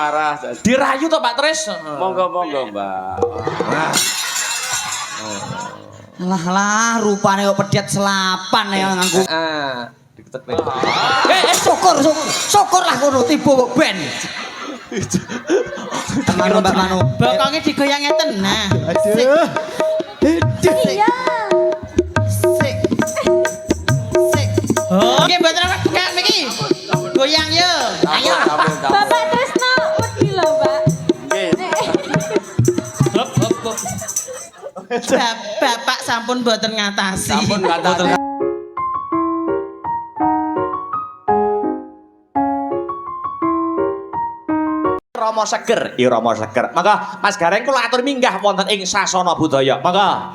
Parah. Dirayu toh Pak Tris? Monggo-monggo, Mbak. Lah rupane kok pedet selapan ya nganggo. Diketek. Syukur lah kono tiba kok ben. Manu Mbak Manu. Bokonge digoyang ngeten. Nah. Aduh. Iya. Sik. Sik. Oh, nggih mboten apa tukang niki. Goyang yo. Ayo. Bapak Tresno wedi lho, Mbak. Bapak sampun mboten ngatasi. Sampun ngatasi. Rama seger, Rama seger. Maka Mas Gareng kula atur minggah wonten ing sasana budaya. Maka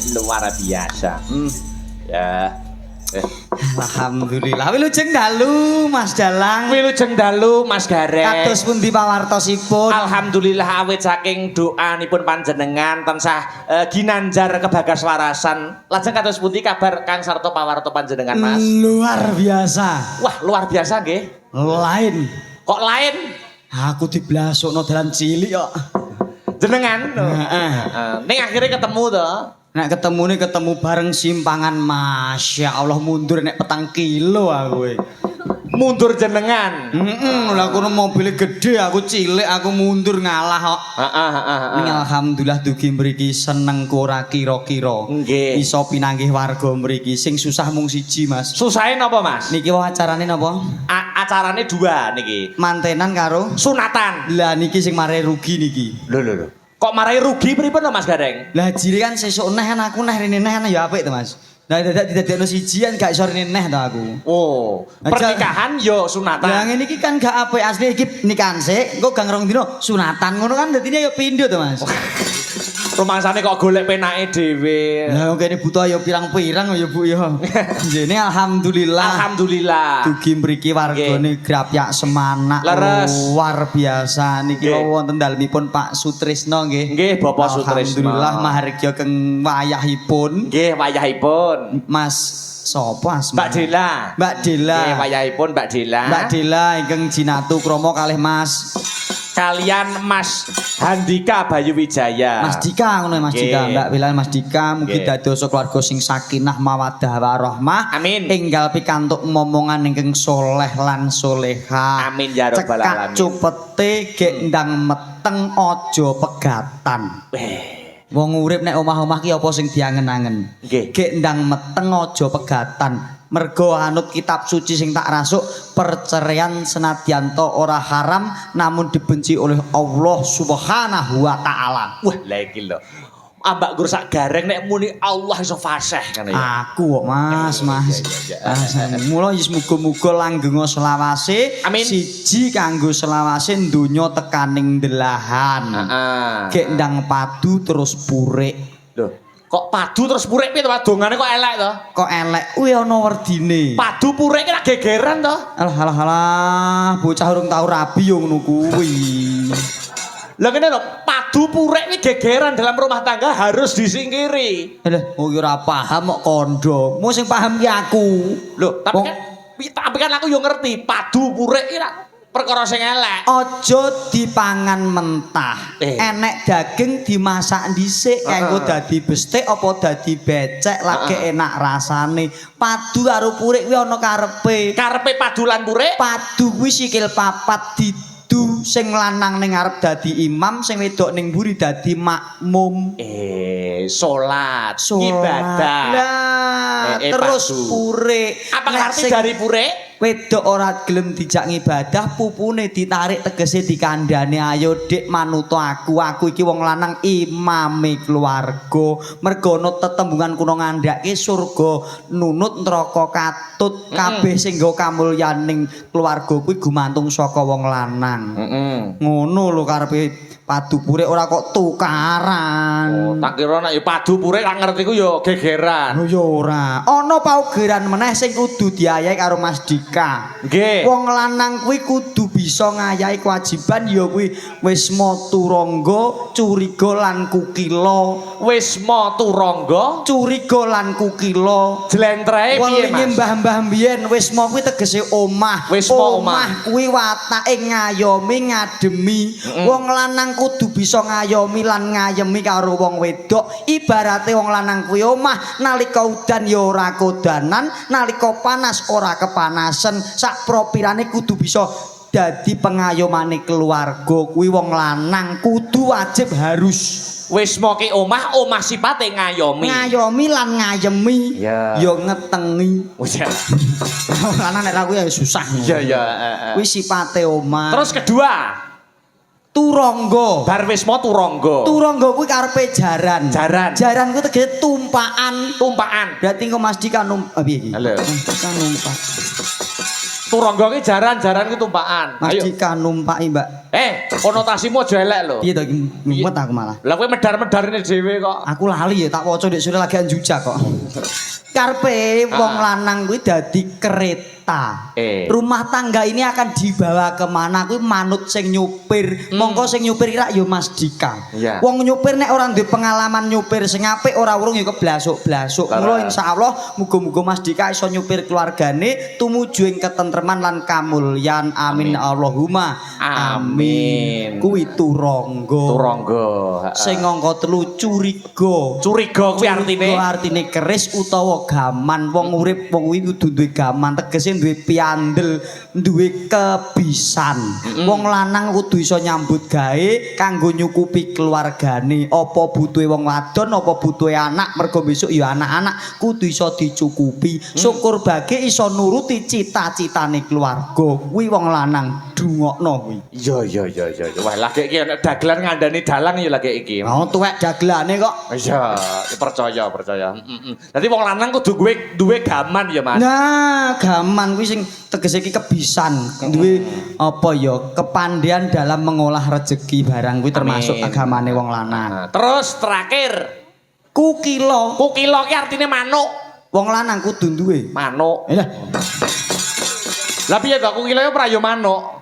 luar biasa. Ya. Alhamdulillah. Wilujeng dalu Mas Dalang. Wilujeng dalu Mas Gareng. Kados pundi pawartosipun? Alhamdulillah awit saking doanipun panjenengan tansah ginanjar kebagas warasan. Lajeng kados pundi kabar Kang sarta pawarto panjenengan Mas? Luar biasa. Wah, luar biasa nggih. Lain. Kok lain? Aku diblasokno dalan cilik kok. Jenengan. Heeh. Ning akhirnya ketemu to. Nek ketemu bareng simpangan, Masya Allah mundur nek 4 kilo aku. Mundur jenengan. Lah kono mobilnya gede, aku cilik, aku mundur ngalah kok. Ning alhamdulillah dugi mriki seneng ora kira-kira. Nggih. Iso pinanggih warga mriki. Sing susah mung siji, Mas. Susahe napa, Mas? Niki wae acarane napa? Acarane 2 niki. Mantenan karo sunatan. Lah niki sing mare rugi niki. Lho. Kok marai rugi pripun to Mas Gareng? Lah jire kan sesuk neh aku neh rene neh ya apik to Mas. Lah dadak didadekno sijian gak iso rene neh to aku. Oh, pernikahan yo sunatan. Lah ngene iki kan gak apik asli iki nikahan sik, engko gang rong dino sunatan ngono kan dadine yo pindho to Mas. Rumangsane kok golek penake dhewe. Lah kene butuh ya pirang-pirang ya Bu ya. Jene alhamdulillah. Alhamdulillah. Dugi mriki wargane Grapyak Semanak Leres. luar biasa niki Nggih. wonten dalemipun Pak Sutrisno nggih. Nggih, Bapak Sutrisno. Alhamdulillah mahargya keng wayahipun Nggih, wayahipun. Mas sapa asma? Mbak Dela. Mbak Dela. Nggih, wayahipun Mbak Dela. Mbak Dela ingkang jinatu krama kalih Mas Kalian Mas Handika Bayu Wijaya. Mas Dika ngono ya, Mas Nggih. Dika, Mbak Wilan Mas Dika mugi Nggih. dadosa keluarga sing sakinah mawaddah warahmah. Amin. Enggal pikantuk momongan ingkang soleh lan soleha. Amin ya rabbal Cekak alamin. cupete gek ndang meteng aja pegatan. Wong urip nek omah-omah ki apa sing diangen-angen? Nggih. Gek ndang meteng aja pegatan. Mergo anut kitab suci sing tak rasuk, perceraian senadyanto ora haram namun dibenci oleh Allah Subhanahu wa taala. Wah, lah iki lho. Ambak gur sak gareng nek muni Allah iso fasih kan ya. Aku kok Mas, Mas. Mula wis muga-muga langgenga selawase. Amin. Siji kanggo selawase donya tekaning delahan. Heeh. Gek ndang padu terus purik. Lho, kok padu terus purik piye to dongane kok elek to? Kok elek kuwi ana werdine. Padu purik ki lak gegeran to. Alah, bocah urung tau rabi yo ngono kuwi. Lah kene lho, padu purik ki gegeran dalam rumah tangga harus disingkiri. Lah, oh ora paham kok kondo. Mu sing paham ki aku. Loh, tapi Wong- kan aku yo ngerti, padu purik ki lak perkara sing elek. Aja dipangan mentah. Eh. Enek daging dimasak dhisik kanggo dadi bestek apa dadi becek lagi enak rasane. Padu karo purik kuwi ana karepe. Karepe padu lan purik Padu kuwi sikil papat didu sing lanang ning ngarep dadi imam, sing wedok ning mburi dadi makmum. salat, ibadah. Lah, terus padu. purik. Apa Nek arti sing dari purik? wedok ora gelem dijak ngibadah, pupune ditarik tegese dikandhane, ayo Dik manuto aku iki wong lanang imame keluarga. Mergo ana tetembungan kuno ngandhake surga nunut neraka katut, kabeh sing nggo kamulyaning keluarga kuwi gumantung saka wong lanang. Ngono lho karepe padu purik ora kok tukaran. Oh, tak kira nek ya padu purik tak ngerti ku ya gegeran. Oh ya ora. Ana paugeran meneh sing kudu diayahi karo Mas Dika. Nggih. Wong lanang kuwi kudu bisa ngayahi kewajiban ya kuwi wisma turangga, curiga lan kukila. Wisma turangga, Curiga lan kukila. jlentrehe piye, Welingi Mas? mbah-mbah mbiyen wisma kuwi tegese omah. Wisma omah. Kuwi watake ngayomi ngademi. Wong lanang kudu bisa ngayomi lan ngayemi karo wong wedok. Ibarate wong lanang kuwi omah, nalika udan ya ora kodanan, nalika panas ora kepanasan. Sak propirane kudu bisa dadi pengayomane keluarga. Kuwi wong lanang kudu wajib harus Wisma ki omah sipate ngayomi. ngayomi lan ngayemi. Ya. Ya ngetengi. Wis ya. Wong lanang nek ra kuwi ya susah. Iya ya. Kuwi sipate omah. Terus kedua, turangga. bar wisma turangga. Turangga kuwi karepe jaran. Jaran. Jaran kuwi tegese tumpakan. Tumpakan. Berarti engko Mas Dika piye iki? Halo. Mas Dika numpak. Turangga ki jaran ki tumpakan. Mas Ayo. Dika numpaki, Mbak. Konotasimu aja elek lho. Piye to iki mumet aku malah. Lah kowe medar-medarine dhewe kok. Aku lali ya tak waca ndek sore lagi anjujak kok. Karepe wong lanang kuwi dadi kereta. Rumah tangga ini akan dibawa kemana kuwi manut sing nyupir. Mongko sing nyupir kira ya Mas Dika. Iya. Wong nyupir nek ora duwe pengalaman nyupir sing apik ora urung ya keblasuk-blasuk. Mula insyaallah muga-muga Mas Dika iso nyupir keluargane tumuju ing ketentreman lan kamulyan. Amin Allahumma amin. Kuwi turangga. Turangga. Sing angka 3 curiga. Curiga kuwi artine Artine keris utawa gaman. Wong urip wong kuwi kudu duwe gaman, tegese duwe piandel, duwe kebisan. Wong lanang kudu iso nyambut gawe kanggo nyukupi keluargane. Apa butuhe wong wadon, apa butuhe anak, mergo besok ya anak-anak kudu iso dicukupi. Syukur bage iso nuruti cita-citane keluarga. Kuwi wong lanang dungokno kuwi. Iya. Wah, lagi iki ana dagelan ngandani dalang ya lagi iki. Oh, tuwek dagelane kok. Iya, percaya. Dadi wong lanang kudu duwe gaman ya, Mas. Nah, gaman iman kuwi sing tegese iki kebisan, duwe apa ya, kepandaian dalam mengolah rezeki barang kuwi termasuk Amin. agamane wong lanang. Nah, terus terakhir, Kukila, kukilo ki artine manuk. wong lanang kudu duwe. Manuk. Lah, Lah piye to kukilo ya prayo manuk?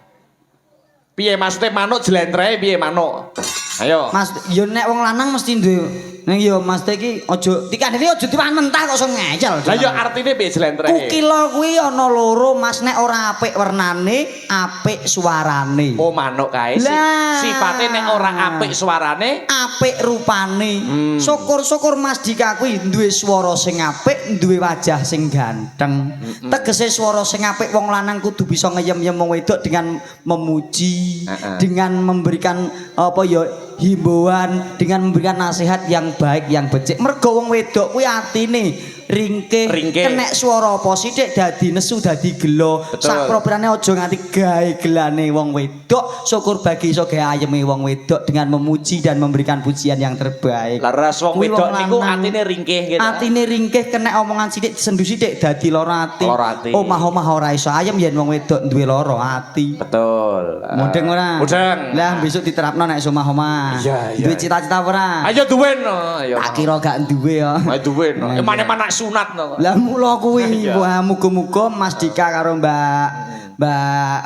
Piye maksudnya manuk jlentrehe piye manuk? Ayo. Mas, ya nek wong lanang mesti duwe. Ning ya Mas iki aja dikandani aja dipan mentah kok iso ngejel. Lah ya artine piye jlentrehe? Kukila kuwi ana loro Mas, nek ora apik wernane, apik suarane. Oh manuk kae Lah. sifate nek ora apik suarane, Apik rupane. Syukur-syukur Mas Dika kuwi duwe swara sing apik, duwe wajah sing ganteng. Tegese swara sing apik wong lanang kudu bisa ngeyem-yem wong wedok dengan memuji, dengan memberikan apa ya himbauan, dengan memberikan nasihat yang baik yang becik. Mergo wong wedok kuwi atine ringkih, kenek swara apa sithik dadi nesu dadi gelo. Sak properane aja nganti gawe gelane wong wedok. Syukur bagi iso gawe ayeme wong wedok dengan memuji dan memberikan pujian yang terbaik. lah ras wong Kuwi wedok wong niku lanang. atine ringkih gitu. Atine ringkih kenek omongan sithik disendu sithik dadi lara ati. Lara ati. Omah-omah ora iso ayem yen wong wedok duwe lara ati. Betul. Mudeng ora? Mudeng. Lah besok diterapno nek omah-omah. Iya, iya. Duwe cita-cita ora? Ayo duwe no. Ayo. Tak kira gak duwe ya. Ayo duwe no. Nah, Emane-emane sunat no. Lah mula kuwi Iya. wah muga-muga Mas Dika karo Mbak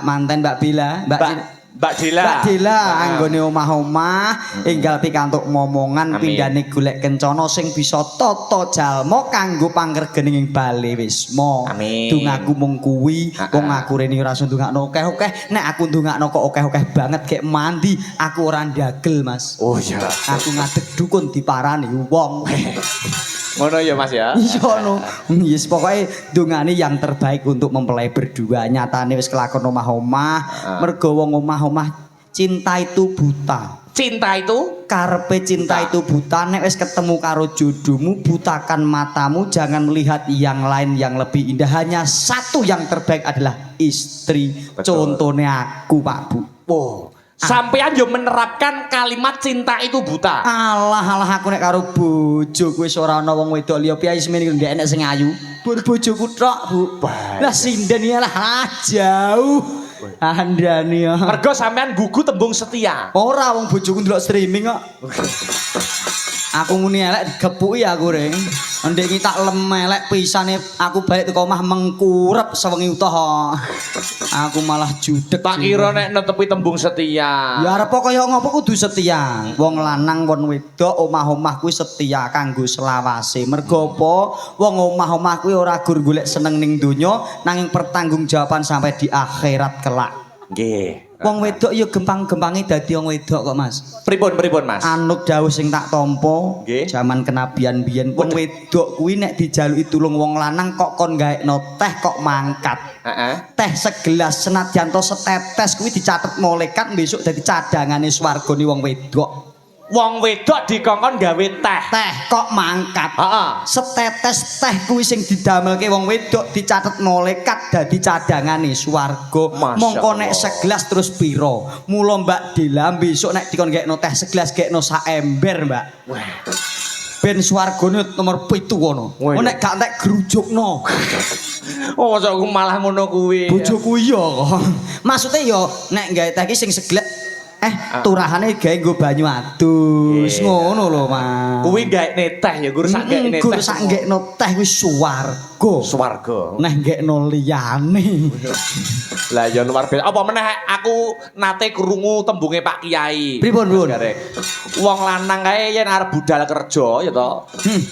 manten Mbak Bila, Mbak Dila. Mbak Dila anggone omah-omah enggal pikantuk momongan Amin. pindhane golek kencana sing bisa tata jalma kanggo pangregening ing bale wisma. Amin. Dongaku mung kuwi, wong aku rene ora iso ndongakno akeh-akeh, nek aku ndongakno kok akeh-akeh banget gek mandi aku ora ndagel Mas. Oh iya. Aku ngadeg dukun diparani wong. Ngono ya Mas ya. Iya no. Yes pokoke dongane yang terbaik untuk mempelai berdua. Nyatane wis kelakon omah-omah, mergo wong omah-omah cinta itu buta. Cinta itu Karepe cinta itu buta, nek wis ketemu karo jodohmu butakan matamu, jangan melihat yang lain yang lebih indah. Hanya satu yang terbaik adalah istri. Betul. Contone aku Pak Bu. oh. Sampean yo menerapkan kalimat cinta itu buta. Alah aku nek karo bojoku wis ora ana wong wedok liya piye semene iki ndek enek sing ayu. Bojoku tok, Bu. Lah sinden ya lah jauh. Andani ya. Mergo sampean gugu tembung setia. Ora wong bojoku ndelok streaming kok. Aku muni elek digepuki aku ring. Ndek iki tak lemelek pisane aku balik teko omah mengkurep sewengi utuh. Aku malah judeg. Tak kira nek netepi tembung setia. Ya arep kaya ngopo kudu setia. Wong lanang wong wedok omah-omah kuwi setia kanggo selawase. Mergo apa? Wong omah-omah kuwi ora gur golek seneng ning donya nanging pertanggungjawaban sampai di akhirat kelak. Nggih. Wong wedok ya gempang-gempange dadi wong wedok kok Mas. Pripun Mas? Anut dawuh sing tak tampa Nggih. jaman kenabian biyen wong wedok kuwi nek dijaluki tulung wong lanang kok kon gaekno teh kok mangkat. Heeh. Teh segelas senadyan to setetes kuwi dicatet malaikat besok dadi cadangane swargane wong wedok. Wong wedok dikongkon gawe teh. Teh kok mangkat. Heeh. Setetes teh kuwi sing didamelke wong wedok dicatet malaikat dadi cadangane swarga. Masya Mongko nek Allah. segelas terus pira? Mula Mbak Dila besok nek dikon gekno teh segelas gekno sak ember, Mbak. Ben swargane nomor 7 kono. Wah, Nek gak entek grujukno. Oh, masa aku malah ngono kuwi. Bojoku iya kok. Maksude yo nek gawe teh iki sing segelas turahane gawe nggo banyu adus. Iya. Ngono lho, Mas. Kuwi gaekne teh ya gur sak gaekne teh. Gur sak gekno teh wis swarga. Swarga. Nek gekno liyane. Lah ya luar biasa. Apa meneh aku nate krungu tembunge Pak Kiai. Pripun, Bun? Garek. Wong lanang kae yen arep budal kerja ya to.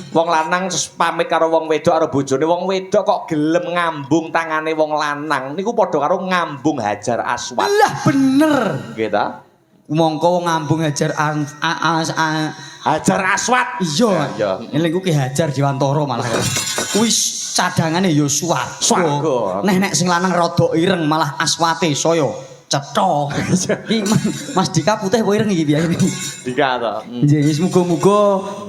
Wong lanang terus pamit karo wong wedok karo bojone. Wong wedok kok gelem ngambung tangane wong lanang. Niku padha karo ngambung Hajar Aswad. Lah bener. Nggih ta? Mongko wong ngambung Hajar Hajar Aswad. iya. Eling ku Ki Hajar Dewantara malah. Kuwi cadangane ya Swarga. swarga. Nek sing lanang rada ireng malah aswate saya cetha. Iki Mas Dika putih apa ireng iki piye iki? Dika to. Nggih, muga-muga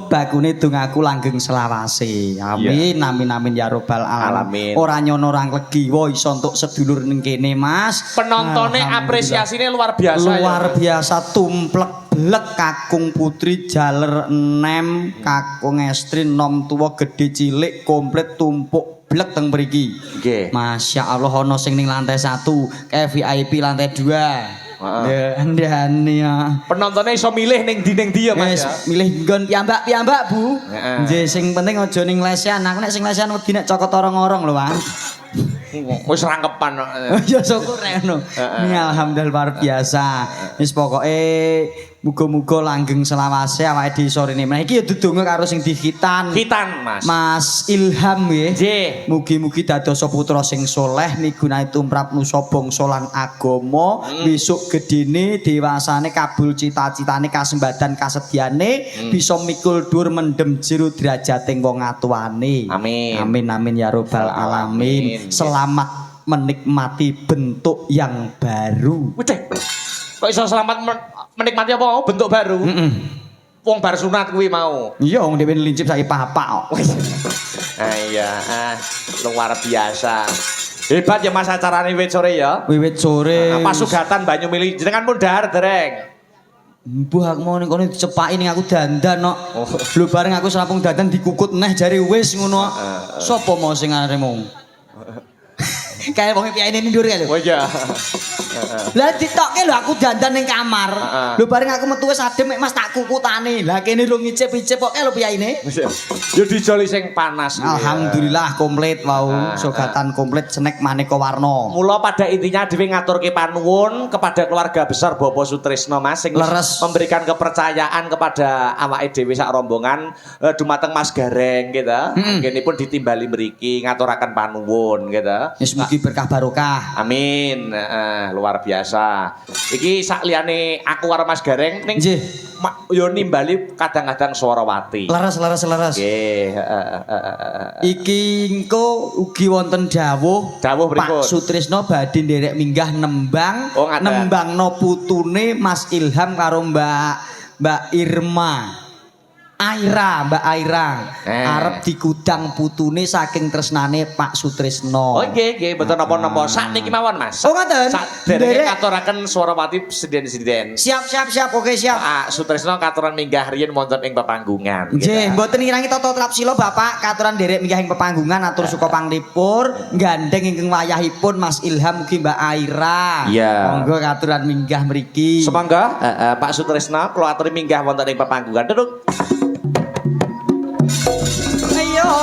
bakune dongaku langgeng selawase. Amin, amin amin ya robbal alamin. Alamin. Ora nyono ora nglegiwa iso entuk sedulur ning kene, Mas. Penontonnya Alhamdulillah. apresiasine luar biasa ya. Luar biasa tumplek blek kakung putri jaler enem kakung estri nom tua gede cilik komplit tumpuk ngeblek teng mriki. Nggih. Masya Allah ono sing ning lantai 1, kayak VIP lantai 2. Ndane ya. Penontonnya iso milih ning ndi ya Mas ya. Milih nggon piyambak-piyambak, Bu. Heeh. Nggih, sing penting aja ning lesehan. Aku nek sing lesehan wedi nek cokot orong-orong lho, Bang. Wis rangkepan kok. Ya syukur rek ngono. Ini alhamdulillah luar biasa. Wis pokoke muga-muga langgeng selawase awake dhewe sore ini. Nah iki ya dedonga karo sing dikhitan. Khitan, Mas. Mas Ilham nggih. Nggih. Mugi-mugi dadosa putra sing soleh migunani tumrap nusa bangsa lan agama, besok gedene dewasane kabul cita-citane kasembadan kasedyane bisa mikul dhuwur mendem jero derajating wong atuane. Amin. Amin amin ya robbal alamin. Selamat menikmati bentuk yang baru. Wih, kok iso selamat menikmati apa mau bentuk baru? Wong bar sunat kuwi mau. Iya wong dhewe lincip saiki papak kok. Iya, luar biasa. Hebat ya Mas acarane wiwit sore ya. Wiwit sore. Pasugatan banyu mili jenengan pun dahar dereng. Mbuh aku mau ning kono dicepaki ning aku dandan kok. Oh. Lho bareng aku serampung dandan dikukut neh jare wis ngono. Sopo mau sing aremu? Kayak wong piyane ndur ya lho. Oh iya. Lah ditokke lho aku dandan ning kamar. Lho bareng aku metu wis adem mek Mas tak kukutane. Lah kene lho ngicip-icip kok lho piyaine. Yo dijoli sing panas. Alhamdulillah komplit wau. Sogatan komplit senek maneka warna. Mula pada intinya dhewe ngaturke panuwun kepada keluarga besar Bapak Sutrisno Mas sing Leres. memberikan kepercayaan kepada awake dhewe sak rombongan dumateng Mas Gareng gitu. Nggih pun ditimbali mriki ngaturaken panuwun gitu. Wis mugi berkah barokah. Amin. Luar biasa. Iki sak liyane aku karo Mas Gareng ning Nggih. yo nimbali kadang-kadang Swarawati. Leres. Nggih, Iki engko ugi wonten dawuh Dawuh pripun? Pak Sutrisno badhe nderek minggah nembang Oh, ngaten. nembangno putune Mas Ilham karo Mbak Irma. Mbak Aira arep digudang putune saking tresnane Pak Sutrisno. Oh nggih, mboten napa-napa. Sak niki mawon, Mas. Oh ngoten. Sak derenge Nderek. katuraken Swarawati presiden-presiden. Siap, oke siap. Pak Sutrisno katuran minggah riyen wonten ing pepanggungan. Nggih, mboten ngirangi tata trap sila Bapak, katuran nderek minggah ing pepanggungan atur suka panglipur, gandeng ingkang wayahipun Mas Ilham mugi Mbak Aira. Iya. Monggo katuran minggah mriki. Semangga Pak Sutrisno kula aturi minggah wonten ing pepanggungan. Duduk. Yo.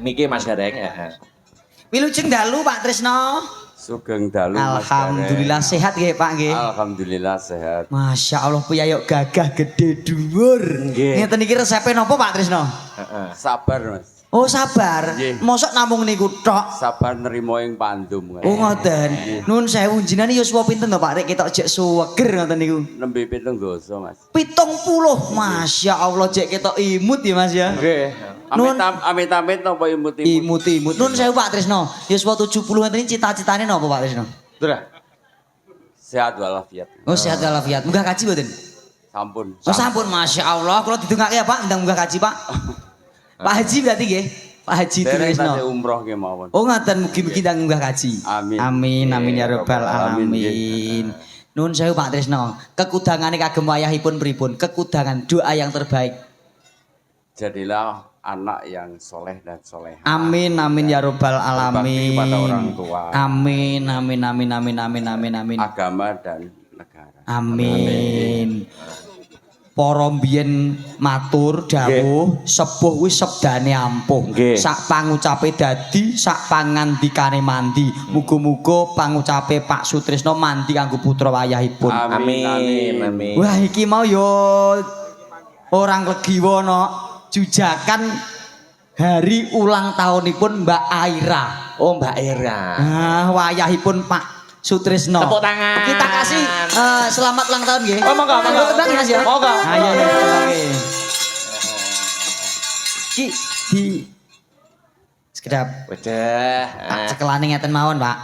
Niki Mas Gareng. Wilujeng dalu Pak Trisno. Sugeng dalu Mas Alhamdulillah sehat nggih Pak nggih. Alhamdulillah sehat. Masya Allah piyayok gagah gede dhuwur. Nggih. Ngeten iki resepe napa Pak Trisno? Sabar Mas. Oh sabar. Nggih. Mosok namung niku tok. Sabar nerimo ing pandum. Oh ngoten. Nuwun sewu jenengan ya suwe pinten to Pak rek ketok jek suweger ngoten niku. Nembe 7 dosa Mas. 70. Masya Allah jek ketok imut ya Mas ya. Nggih. Amit-amit napa imut-imut. Imut. Nuwun sewu Pak Trisno. Ya suwe 70 ngoten iki cita-citane napa Pak Trisno? Sudah. Sehat walafiat. Oh sehat walafiat. Munggah kaji mboten? Sampun. Oh sampun Masya Allah. Kula didongake ya Pak ndang munggah kaji Pak. Pak Haji berarti nggih. Pak Haji Derek Trisno. tasih umroh ke mawon. Oh ngaten mugi-mugi ndang munggah kaji. Amin. Amin ya rabbal Amin, alamin. Nuwun sewu Pak Trisno. Kekudangane kagem wayahipun pripun? Kekudangan doa yang terbaik. Jadilah anak yang soleh dan soleh. Amin ya rabbal alamin. Berbakti kepada orang tua. Amin. Agama dan negara. Amin. Para mbiyen matur dawuh sepuh wis sebdane ampuh. Nggih. Sak pangucape dadi, sak pangandikane mandi. Muga-muga pangucape Pak Sutrisno mandi kanggo putra wayahipun. Amin. Wah iki mau yo orang Legiwono jujakan hari ulang tahunipun Mbak Aira. Oh, Mbak Ira. Ah, wayahipun Pak Sutrisno. Tepuk tangan. Kita kasih selamat ulang tahun nggih. Oh, monggo, monggo. Tembang ya, Mas ya. Monggo. Ayo ya, tembang nggih. Ki di sekedap Udah. cekelane ngeten mawon, Pak.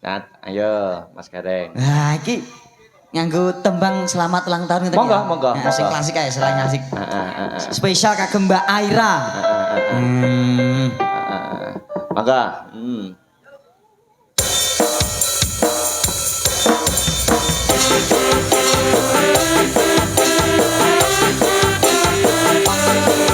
Nat, ayo Mas Gareng. Nah, iki nganggo tembang selamat ulang tahun ngeten. Monggo, ya. monggo, Nah, sing monggo. klasik ae, selain klasik. Spesial kagem Mbak Aira. Monggo.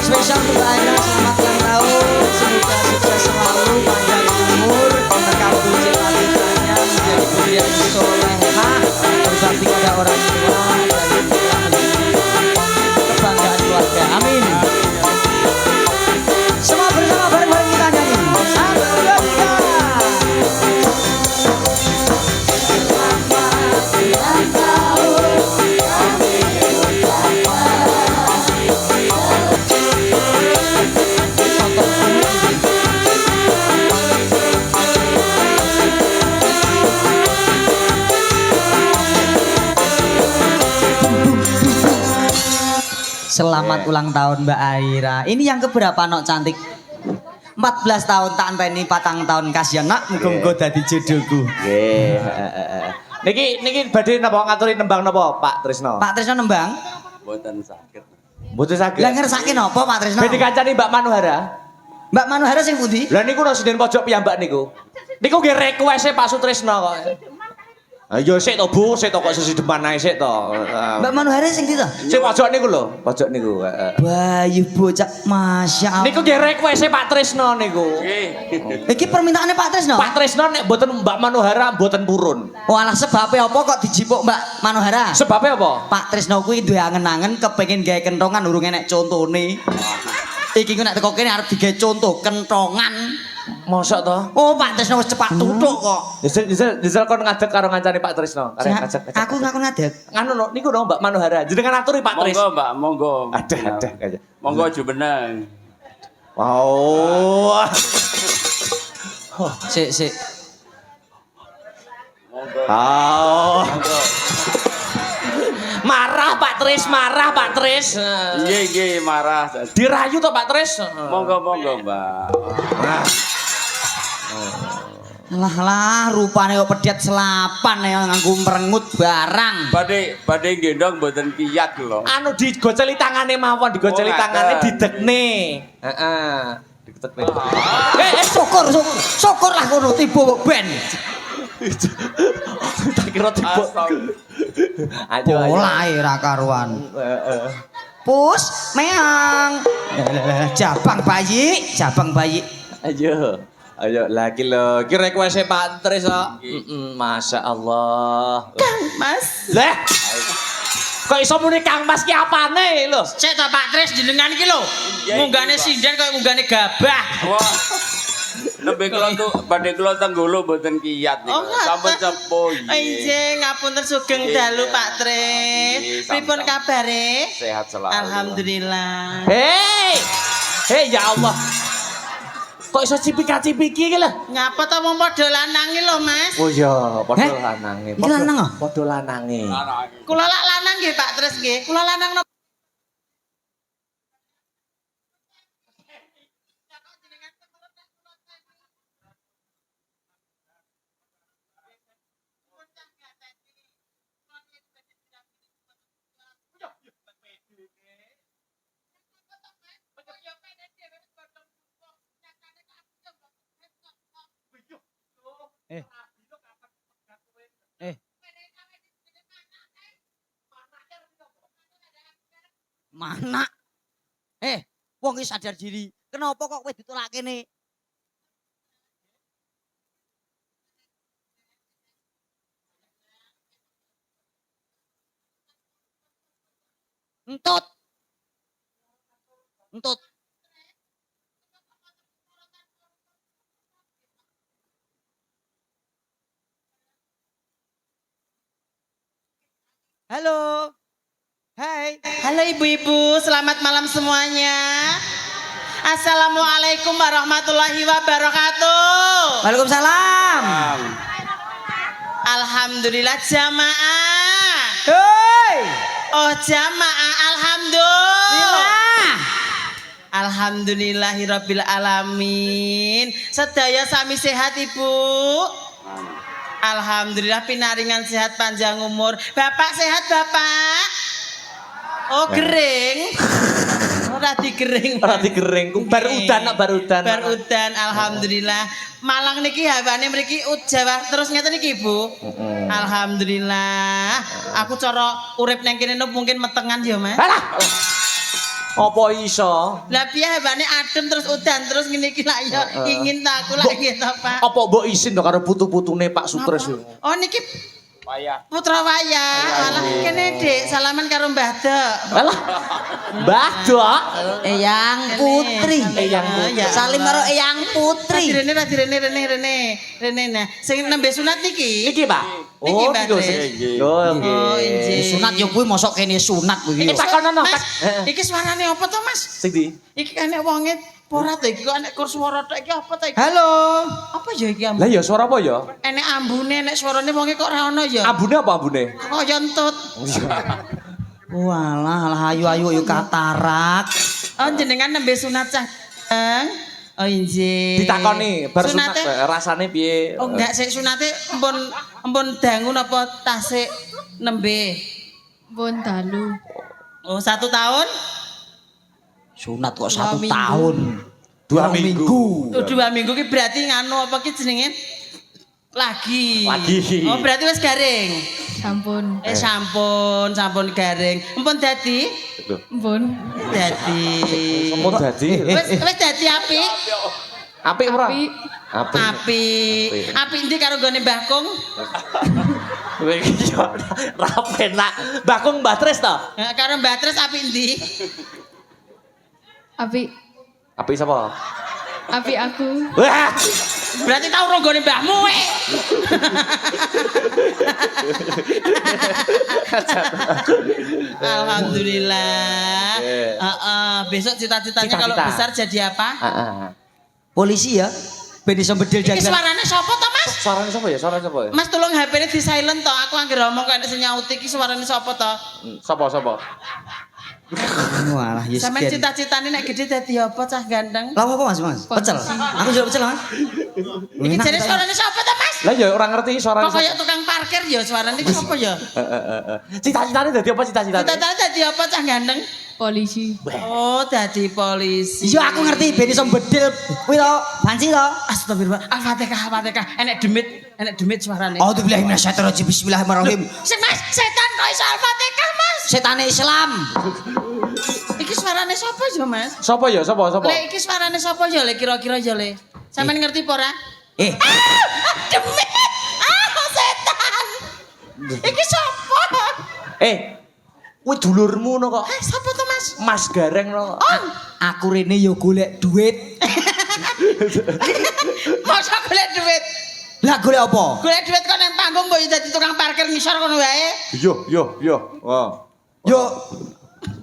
Spesial untuk Mbak Aira, selamat ulang tahun. Semoga sukses selalu, panjang umur, berkah cita-citanya menjadi putri yang solehah, berbakti kepada orang tua dan kebanggaan keluarga. Amin. Semua bersama bareng-bareng kita nyanyi. 1, 2, 3. Selamat ulang tahun Mbak Aira. Ini yang keberapa nok cantik? 14 tahun tak anteni 4 tahun kasihan nak muga-muga dadi jodohku. Nggih, Niki badhe napa ngaturi nembang napa Pak Trisno? Pak Trisno nembang? Mboten sakit. Mboten saged. Lah ngersake napa Pak Trisno? Ben dikancani Mbak Manuhara. Mbak Manuhara sing pundi? Lah niku residen pojok piyambak niku. Niku nggih request Pak Sutrisno kok. Ayo sik to Bu, sik to kok sesi depan ae sik to. Mbak Manuhara sing ndi to? Sing pojok niku lho, pojok niku. Bayu bocah Masya Allah. Niku nggih request Pak Trisno niku. Nggih. Iki permintaannya Pak Trisno? Pak Trisno nek mboten Mbak Manuhara mboten purun. Walah sebabnya apa kok dijipuk Mbak Manuhara? Sebabnya apa? Pak Trisno kuwi duwe angen-angen kepengin gawe kentongan urung enek contone. Iki ku nek teko kene arep digawe contoh kentongan. Mosok to? Oh, Pak Trisno wis cepat tutuk kok. Jisel kon ngadeg karo ngancani Pak Trisno. Ngajak. Aku ngaku ngadeg. Nganu no, niku no Mbak Manuhara. Jenengan aturi Pak Tris. Monggo, Mbak, monggo. Ada aja. Monggo aja benang. Wow. Sik. Monggo. Oh. Monggo. Marah Pak Tris. Nggih, marah. Dirayu to Pak Tris. Monggo, Mbak. Lah rupane kok pedet selapan ya nganggo merengut barang. Badhe gendong mboten kiyat lho. Anu digoceli tangane mawon, digoceli Oh, tangane ngaten. didekne. Heeh. Diketekne. Syukur lah kono tiba ben. Tak kira tiba. Ayo. Polae ra karuan. Pus, meang. Jabang bayi. Ayo lagi lo. Ki request Pak Tris kok. Masya Allah. Kang Mas. Lah. Kok iso muni Kang Mas ki apane lho? Cek to Pak Tris jenengan iki lho. Munggane sinden kaya munggane gabah. Wah. Nembe kula tuh badhe kula tenggolo mboten kiyat niku. Sampun sepuh. Injih ngapunten sugeng dalu Pak Tris. Nggih, Pripun sama-sama. kabare? Sehat selalu. Alhamdulillah. Hei ya Allah. Kok iso cipika-cipiki iki lho? Ngapa to wong padha lanang iki lho, Mas? Oh iya, padha lanange. Iki lanang ah? Padha lanange. Kula lak lanang nggih Pak Tris nggih. Kula lanang napa? Mana? Wong iki sadar diri. Kenapa kok kowe ditolak kene? Entut. Halo. Hai. Halo ibu-ibu, selamat malam semuanya. Assalamualaikum warahmatullahi wabarakatuh. Waalaikumsalam. Alhamdulillah jamaah. Hei. Oh jamaah alhamdulillah. Alhamdulillahirabbil alamin. Sedaya sami sehat Ibu. Alhamdulillah pinaringan sehat panjang umur. Bapak sehat Bapak? Oh gering. Ora digering. Ora digering ku bar udan nak bar udan. Bar udan alhamdulillah. Malang niki hawane mriki Jawa terus ngeten iki Bu. Alhamdulillah. Aku cara urip nang kene mungkin metengan ya Mas. Alah. Apa iso? Lah piye hawane adem terus udan terus ngene iki lak ya ingin tak aku lak nggih to Pak. Apa mbok isin to karo putu-putune Pak Sutris? Oh niki Wayah. putra wayah. Alah kene Dik salaman karo Mbah Dek. Alah. Mbah Dok. Eyang Putri. Eyang Putri. Salim karo Eyang Putri. Rene Rene nah sing nembe sunat niki. Iki Pak. Niki, Mbak niku Tris. sing. Oh nggih. Oh injih. Sunat yo kuwi mosok kene sunat kuwi. Iki takonono. Mas, iki suarane apa to Mas? Sing ndi? Iki enek wonge ora to iki kok enek kur swara tok iki apa to iki? Halo. Apa ya iki Lah ya suara apa ya? enek ambune enek suarane wonge kok ora ono ya. Ambune apa ambune? Kaya entut. Walah, alah ayu-ayu yo katarak. Oh jenengan nembe sunat cah. Oh injih. Ditakoni bar sunat Sunate- rasane piye? Oh enggak sik sunate empun dangu napa tasik nembe. Bon dalu. Oh 1 tahun? Sunat kok 1 minggu. tahun. 2 minggu. Oh 2 minggu ki berarti nganu apa ki jenenge? Lagi. Oh berarti wis garing. Sampun. Sampun garing. Empun dadi? Bon. Dadi. Semut dadi. Wis dadi apik. Apik ora? Apik. Apik. Apik. Apik ndi karo gone Mbah Kung? Kowe iki yo ra penak. Mbah Kung Mbah Tris to? Karo Mbah Tres apik ndi? Apik. Apik sapa? Apik aku. Wah. Berarti tau ronggone mbahmu weh. Alhamdulillah. Besok cita-citanya kalau Cita-cita. besar jadi apa? Heeh. Polisi ya. Ben iso bedil Iki jagal. suarane sapa to, Mas? Suarane sapa ya? Suarane sapa ya? Mas tolong HP-ne di silent to. Aku anggere ngomong kok enek sing nyauti iki suarane sapa to? Sapa? Walah, yes. Sampeyan cita-citane nek gede dadi apa cah ganteng? Lah apa Mas? Pecel. Aku juga pecel, Mas. Iki jare suarane sapa to, Mas? Lah ya ora ngerti suarane. Kok kaya tukang parkir ya suarane sapa ya? Cita-citane dadi apa cita-citane? Cita-citane dadi apa cah ganteng? Polisi. Oh, dadi polisi. Iya aku ngerti ben iso bedil kuwi to. Banci to. Astagfirullah. Al-Fatihah. Enek demit suarane. A'udzubillahi minasyaitonirrajim. Bismillahirrahmanirrahim. Mas, setan kok iso Al-Fatihah, Mas? Setane Islam. Iki suarane sapa ya, Mas? Sapa ya? Sapa? Lek iki suarane sapa ya, Le? Kira-kira ya, Le. Sampeyan ngerti apa ora? Demit. Setan. Iki sapa? Kuwi dulurmu no kok. Sapa to, Mas? Mas Gareng no. Aku rene yo golek duit. Masa golek duit? Lah golek apa? Golek duit kok nang panggung kok dadi tukang parkir ngisor kono wae. Yo. Oh. Yo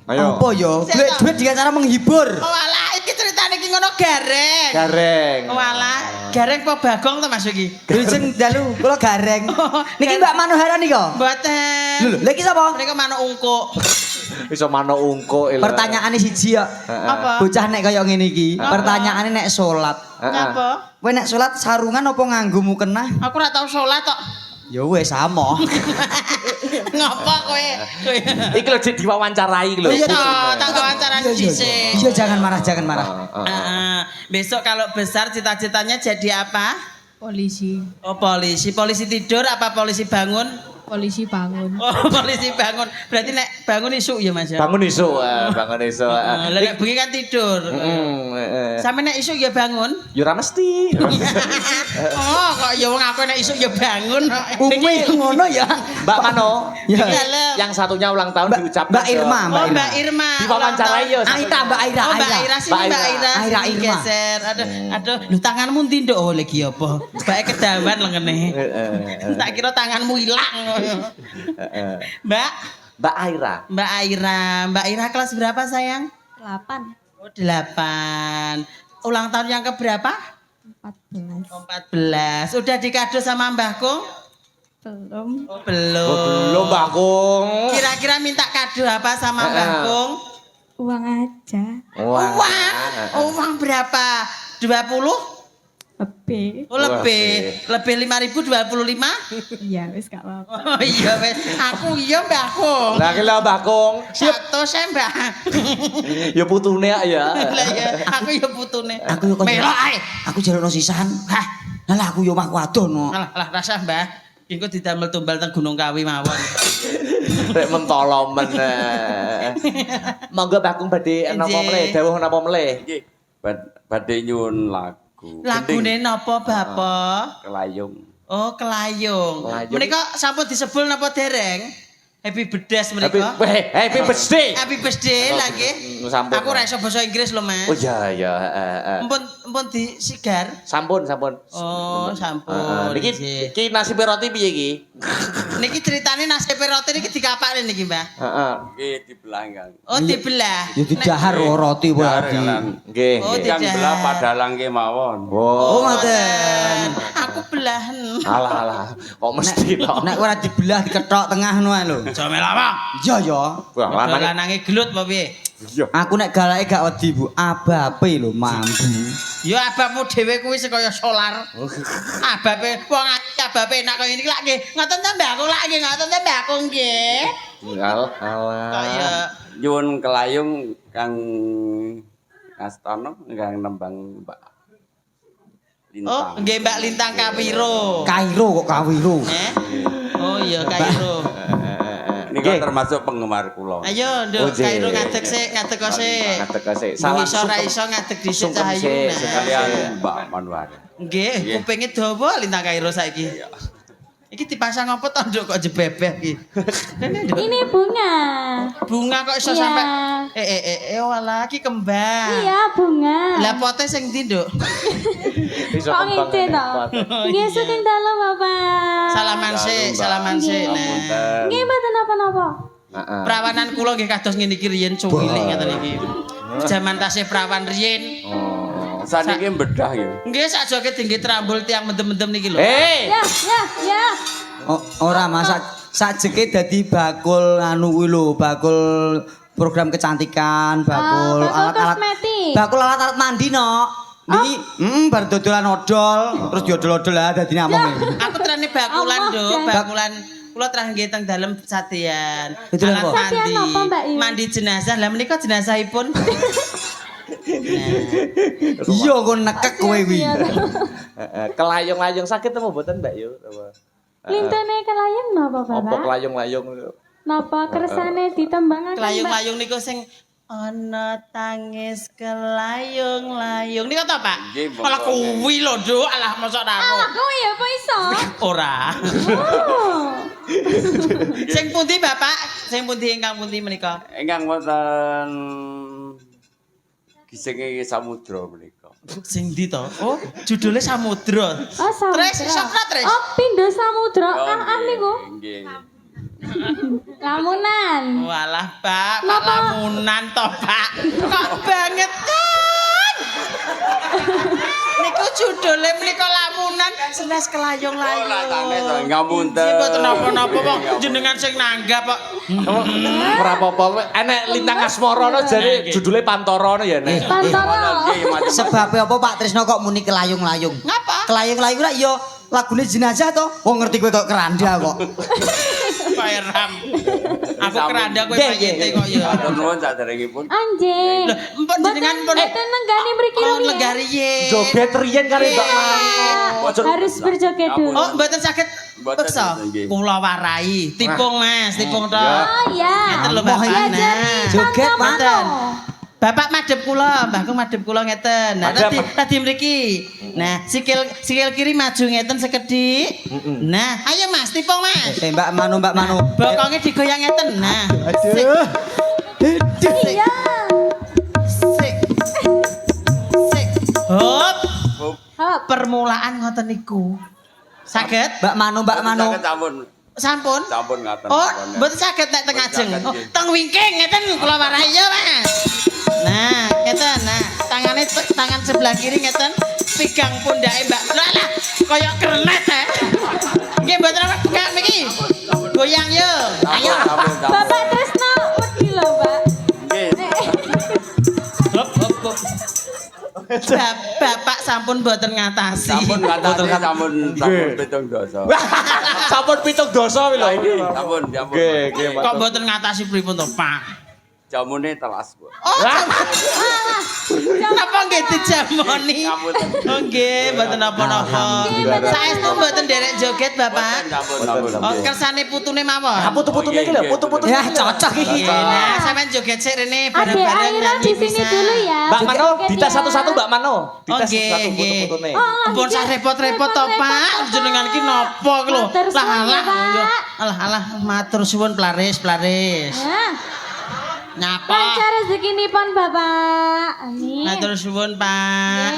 Ayo. apa yo? Golek duit dengan cara menghibur. Oh alah, iki ceritane iki ngono gareng. Gareng. Oh alah, gareng apa bagong to Mas iki? Lujeng dalu kula gareng. Niki Mbak Manohara nika. Mboten. Lha iki sapa? Mereka manuk ungkuk. Iso mano ungko. Pertanyaane siji ya. Apa? Bocah nek kaya ngene iki, pertanyaane nek salat. Apa? Kowe nek salat sarungan apa nganggo mukena? Aku ora tau salat tok. Ya wis sama. Ngapa kowe? Iki lho Dik diwawancarai lho. Iya toh, tak wawancara dhisik. Iya jangan marah. Besok kalau besar cita-citanya jadi apa? Polisi. Oh polisi. Polisi tidur apa polisi bangun? Polisi bangun. Oh polisi bangun. Berarti nek bangun isuk ya Mas ya? Bangun iso. Lah nek bengi kan tidur. Sampe nek isuk ya bangun? Ya ora mesti. Oh kok ya wong aku nek isuk ya bangun. Umumnya ngono ya. Mbak Mano. Ya. Yang satunya ulang tahun diucapkan. Mbak Irma, Oh Mbak Irma. Diwawancarai ya. Aira, Mbak Aira. Oh Mbak Aira sini Mbak Aira. Aira Sini Irma. geser. Aduh, lu tanganmu ndi nduk? Oh lagi apa? Bae kedawan lengene. Tak kira tanganmu hilang. Mbak Mbak Aira. Mbak Aira kelas berapa sayang? 8. Oh, 8. Ulang tahun yang keberapa? 14. 14. Udah dikado sama Mbah Kung? Belum. Oh, belum. Belum Mbak Kung. Kira-kira minta kado apa sama Mbah Kung? Uang aja. Uang berapa? 20? Lebih. Oh, lebih. Lebih 5.025? Iya, wis gak apa-apa. Oh iya wes. Aku iya Mbah Kung. Lah ki lho Mbak Kung. Satu saya Mbah. Ya putune ya. Lah ya, aku ya putune. Aku yo kon. Melok ae. Aku jalukno sisan. Hah. Lah aku yo mah wadon. Alah rasa Mbah. Engko didamel tumbal teng Gunung Kawi mawon. Rek mentolo meneh. Monggo Mbak Kung badhe napa meneh, dawuh napa meneh. Nggih. Badhe nyuwun lagu. Lagune napa Bapak? Kelayung. Oh, kelayung. Kelayung. Menika sampun disebul napa dereng? Happy birthday menika. Happy birthday. Happy birthday lah nggih. Sampun. Aku ora iso basa Inggris lho, Mas. Oh iya ya, Empun disigar. Sampun. Oh, sampun. Niki nasib roti piye iki? Niki ceritane nasib roti niki dikapakne niki, Mbah. Heeh. Nggih dibelah Kang. Oh, dibelah. Ya didahar roti wae. Nggih. Oh, Kang tidak. belah padalang ke mawon. Oh, ngoten. Aku belahan. Alah. Kok mesti to? Nek ora dibelah diketok tengah ngono ae lho. Jomel apa? Iya ya. Wah, lanang. Lanange gelut apa piye? Iya. Aku nek galake gak wedi, Bu. Abape lho mambu. Ya ababmu dhewe kuwi sekaya solar. Ababe wong ababe enak kaya iki lak nggih. Ngoten ta Mbak aku lak nggih ngoten ta Mbak aku nggih. Alah. Kaya Nyuwun kelayung Kang Astono Kang nembang Mbak Lintang. Oh, nggih Mbak Lintang Kawiro. Kairo kok Kawiro. Oh iya Kairo. Niku termasuk penggemar kula. Ayo nduk Kairo ngadeg sik, ngadeg sik. Ngadeg sik. Salah iso ra iso ngadeg dhisik sungkem Cahayu. sik, Nah. Sekalian Mbak Manwar. Nggih, kupinge dawa Lintang Kairo saiki. Iki dipasang apa to nduk kok jebebeh iki? Ini bunga. Bunga kok iso Iya. sampe walah iki kembang. Iya, bunga. Lah pote sing ndi, Nduk? Kok ngece to? Nggih saking dalem, Bapak. Salaman sik. Nah. Nggih mboten napa-napa. Heeh. Perawanan kula nggih kados ngene iki riyen cuwilik ngeten iki. Jaman tasih perawan riyen. Saniki bedah ya. Nggih sak joget tinggi trambul tiang mendem-mendem niki lho. Ya. Oh, ora masak sajeke dadi bakul anu kuwi lho, bakul program kecantikan, bakul bakul kosmetik. Bakul alat-alat mandi no. Niki bar dodolan odol, terus diodol-odol lah dadi namung. Aku terane bakulan, Allah, Nduk, Jan. bakulan. Kula terah nggih teng dalem sadean. Betul, Alat Mbak. mandi. Sadean apa, Mbak Yu? Mandi jenazah. Lah menika jenazahipun. Iya kok nekek kowe kuwi. Kelayung-layung sakit apa mboten Mbak Yu? Lintene kelayang napa, Apa Bapak? kelayung-layung? Napa kersane ditembangaken, Mbak? Kelayung-layung niku sing ana tangis kelayung-layung. Niku to, Pak? Nggih, monggo. Malah kuwi lho, Nduk. Alah mosok ora. Alah kowe ya apa iso? Ora. Oh. Sing pundi, Bapak? Sing pundi ingkang pundi menika? Ingkang wonten Gisenge Samudra menika. Sing ndi to? Oh, judulnya Samudra. Oh, samudra. Tres, sopra tres. Oh, pindho samudra. Niku. Nggih. Lamunan. Walah, Pak, Pak Napa? lamunan to, Pak. Kok banget kan? Niku judulnya menika lamunan senes kelayung-layung. Ngapunten. Iki mboten napa-napa, Pak. Jenengan sing nanggap, Pak. Ora apa-apa. Enek Lintang Asmara no jare judule Pantara no ya nek. Pantoro. Sebab apa Pak Trisno kok muni kelayung-layung? Ngapa? Kelayung-layung lah ya lagune jenazah to. Wong ngerti kowe kok keranda kok. Pak Ram. Aku keranda kowe payete kok ya. Matur nuwun saderengipun. Anjing. Lho, empun jenengan pun Enten nenggani mriki lho. Oh, legari ye. Joget riyen karo Mbak Manu. Harus berjoget dulu. Oh, mboten saged Mboten, peksa. nggih. Kula warai, tipung Mas, tipung to. Oh iya. Ngeten lho Mbak. Moh, Ya Nah. jadi Joget, kan Mboten. kamu. Bapak madhep kula, mbahku madhep kula ngeten. Nah, Madhep. tadi mriki. Nah, sikil kiri maju ngeten sekedhik. Nah, ayo Mas, tipung Mas. Mbak Manu. Bokonge digoyang ngeten. Nah. Aduh. Iya. Sik. Sik. Hop. Hop. Permulaan ngoten niku. Saged? Mbak Manu. Saged sampun. Sampun? Sampun ngaten. Oh, mboten saged nek teng Mboten ajeng. saged, Oh, nggih. teng wingking ngeten kula warai ya, Mas. Nah, ngeten. tangan sebelah kiri ngeten pegang pundake Mbak. Lah kaya kernet Nggih mboten apa pegang niki. Goyang yo. Ayo. Bapak Tresno wedi lho, Mbak. Bapak sampun mboten ngatasi. Sampun ngatasi sampun pitung dosa. Sampun 7 dosa lho iki. Sampun, sampun. Nggih, Kok mboten ngatasi pripun to, Pak? Jamune telas, Bu. Oh, napa nggih dijamoni? Oh nggih, mboten napa-napa. Saestu mboten derek joget, Bapak. Sampun, sampun. Oh, kersane putune mawon. Putu-putune iki lho, putu-putune. Ya cocok iki. Nah, sampean joget sik rene Adik bareng-bareng Aira nyanyi di sini bisa. dulu ya. Mbak Mano, Joget dites ya. satu-satu Mbak Mano. Oh, Dites nggih, satu nggih. putu-putune. Ampun sak repot-repot to, Pak. Jenengan iki napa lho? Matur suwun ya, Pak. Alah, matur suwun plaris. Nah, Nyapa. lancar rezekinipun Bapak. Amin. Matur suwun, Pak.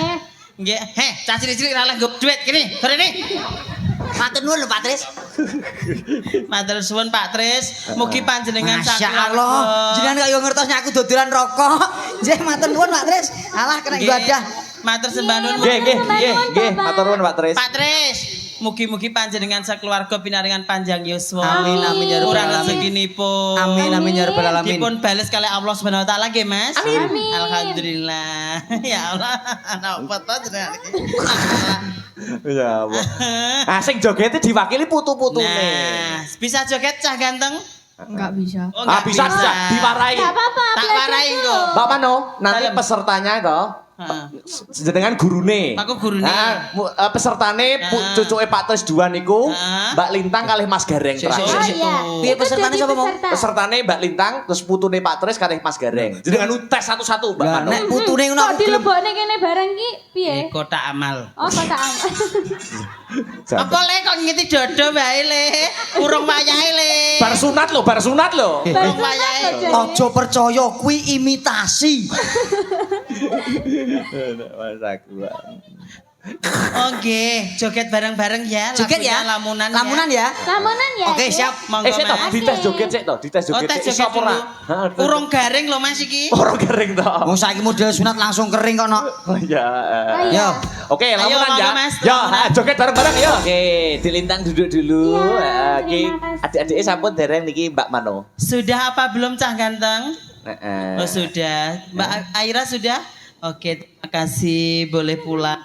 Nggih. Nggih, cah cilik-cilik ra leh nggo duit kene. Sore ini. Matur nuwun lho, Pak Tris. Matur suwun, Pak Tris. Mugi panjenengan Masya Allah, jenengan kaya ngertos nek aku dodolan rokok. Nggih, matur nuwun Pak Tris. Alah kena ibadah. Matur sembah nuwun. Nggih, matur nuwun Pak Tris. Pak Tris, mugi-mugi panjenengan sakeluarga pinaringan panjang yuswa. Amin, amin, ya rabbal Kurang alamin. rezekinipun. Amin amin ya rabbal alamin. Dipun bales kali Allah Subhanahu wa taala nggih, Mas. Amin. Alhamdulillah. Ya Allah, napa to jenengan iki? Ya Allah. Ah sing jogete diwakili putu-putune. Nah, bisa joget cah ganteng? Enggak bisa. Oh, Ah nggak bisa diwarai. Enggak apa-apa. Tak belajar warai dulu. kok. Mbak Mano, nanti Dalem. pesertanya itu Heeh. jenengan gurune. Aku gurune. Pesertane Nah. cucuke Pak Tris 2 niku Nah. Mbak Lintang kalih Mas Gareng Sik, terakhir. Oh sik. iya. Piye Itu pesertane jadi sapa mau? peserta. Pesertane Mbak Lintang terus putune Pak Tris kalih Mas Gareng. Jenengan tes satu-satu Mbak Lah Mano. nek putune ngono Kok aku gelem. dilebokne kene bareng ki piye? Kotak amal. Oh, kok tak aman. Apa le kok ngiti dodo wae le? Urung wayahe le. Bar sunat lho, bar sunat lho. Urung wayahe. Aja percaya kuwi imitasi. Oh nggih, joget bareng-bareng ya. Joget lagunya ya. Lamunan, Lamunan ya. Lamunan ya. Oke, Dik? siap. Monggo Sik to, Mas. dites joget sik to, dites Oh, joget. tes Iso joget apa ora? dulu. Urung garing lho Mas iki. Orang kering to. Wong saiki model sunat langsung kering kok no. Oh ya. Oh, iya. Yo. Oke, Ayo, lamunan monggo, ya. Mas, Yo, lamunan. joget bareng-bareng yo. Oke, dilintang duduk dulu. Iya, Oke, terima kasih. adik-adiknya sampun dereng niki Mbak Mano. Sudah apa belum cah ganteng? Heeh. Oh sudah. Mbak Aira sudah? Oke, terima kasih. Boleh pulang.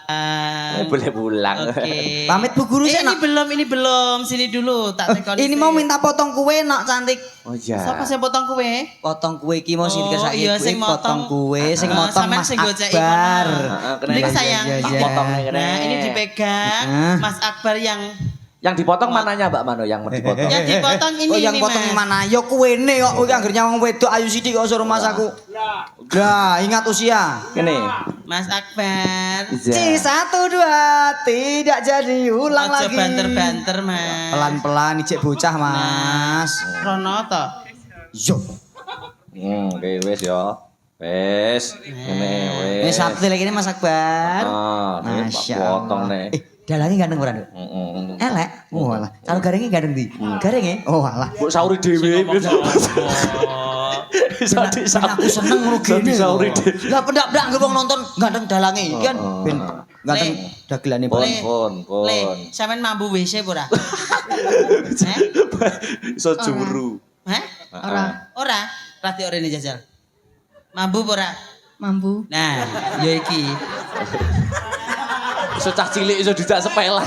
Boleh pulang. Oke. Pamit Bu Guru sik Ini no. belum. Sini dulu tak tekoni. Ini mau minta potong kue nak cantik. Oh ya. Siapa sing potong kue? Potong kue iki mau sing Oh, dikersake iya, sing kue potong motong. kue sing Ah, motong sampean Mas sing gocek Akbar. iku, kena Ini ya, sayang. ya, Tak ya. potong nih, kena. Nah, ini dipegang Ah. Mas Akbar yang Yang dipotong mananya Mbak Mano yang dipotong? yang dipotong ini Oh yang nih, potong Mas. mana? Ya kuwene kok kowe anggere nyawang wedok ayu sithik kok suruh Mas aku. Lah, ingat usia. Ini. Mas Akbar. Si 1 2 tidak jadi ulang Ojo lagi. banter-banter, Mas. Pelan-pelan ijek bocah, Mas. Rono to. Yo. Oke wes yo. Wes. Ini wes. Ini satu lagi ini Mas Akbar. Ah, ini Masya potong Allah. nih. Dalangnya ganteng ora, Nduk? Elek. Oh alah. Kalau garingnya ganteng di. Garingnya? Oh alah. Mbok sauri dhewe. Bisa Ben aku seneng ngono gini. Sauri dhewe. Lah pendak-pendak anggere wong nonton ganteng dalange iki kan ben ganteng dagelane Pon banget. pon pon. Le, sampean mambu WC apa ora? Heh? Iso juru. Heh? Ora. Ora? Rati ora ini jajal. Mambu apa ora? Mambu. Nah, ya iki. Iso cah cilik iso dijak sepelan.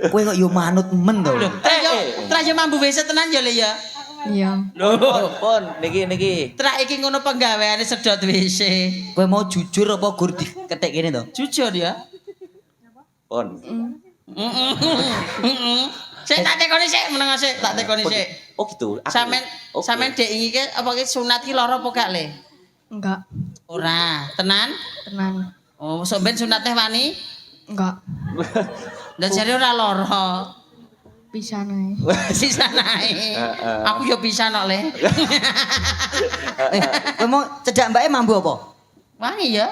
Kowe kok yo manut men to. Lho, trajo mambu WC tenan ya le ya. Iya. Lho, Pon niki. tra iki ngono penggaweane sedot WC. Kowe mau jujur apa gur diketek kene to? Jujur ya. Pon. Sik tak tekoni sik meneng sik, tak tekoni sik. Oh gitu. Aku. Sampean Oke. sampean dek iki ke apa ki sunat ki lara apa gak le? Enggak. Ora, tenan? Tenan. Oh, sok ben sunat teh wani? Enggak. Dan jare ora lara. Bisa nae. Sisa nae. Aku yo bisa nok le. Kowe mau cedak mbake mambu apa? Wangi ya?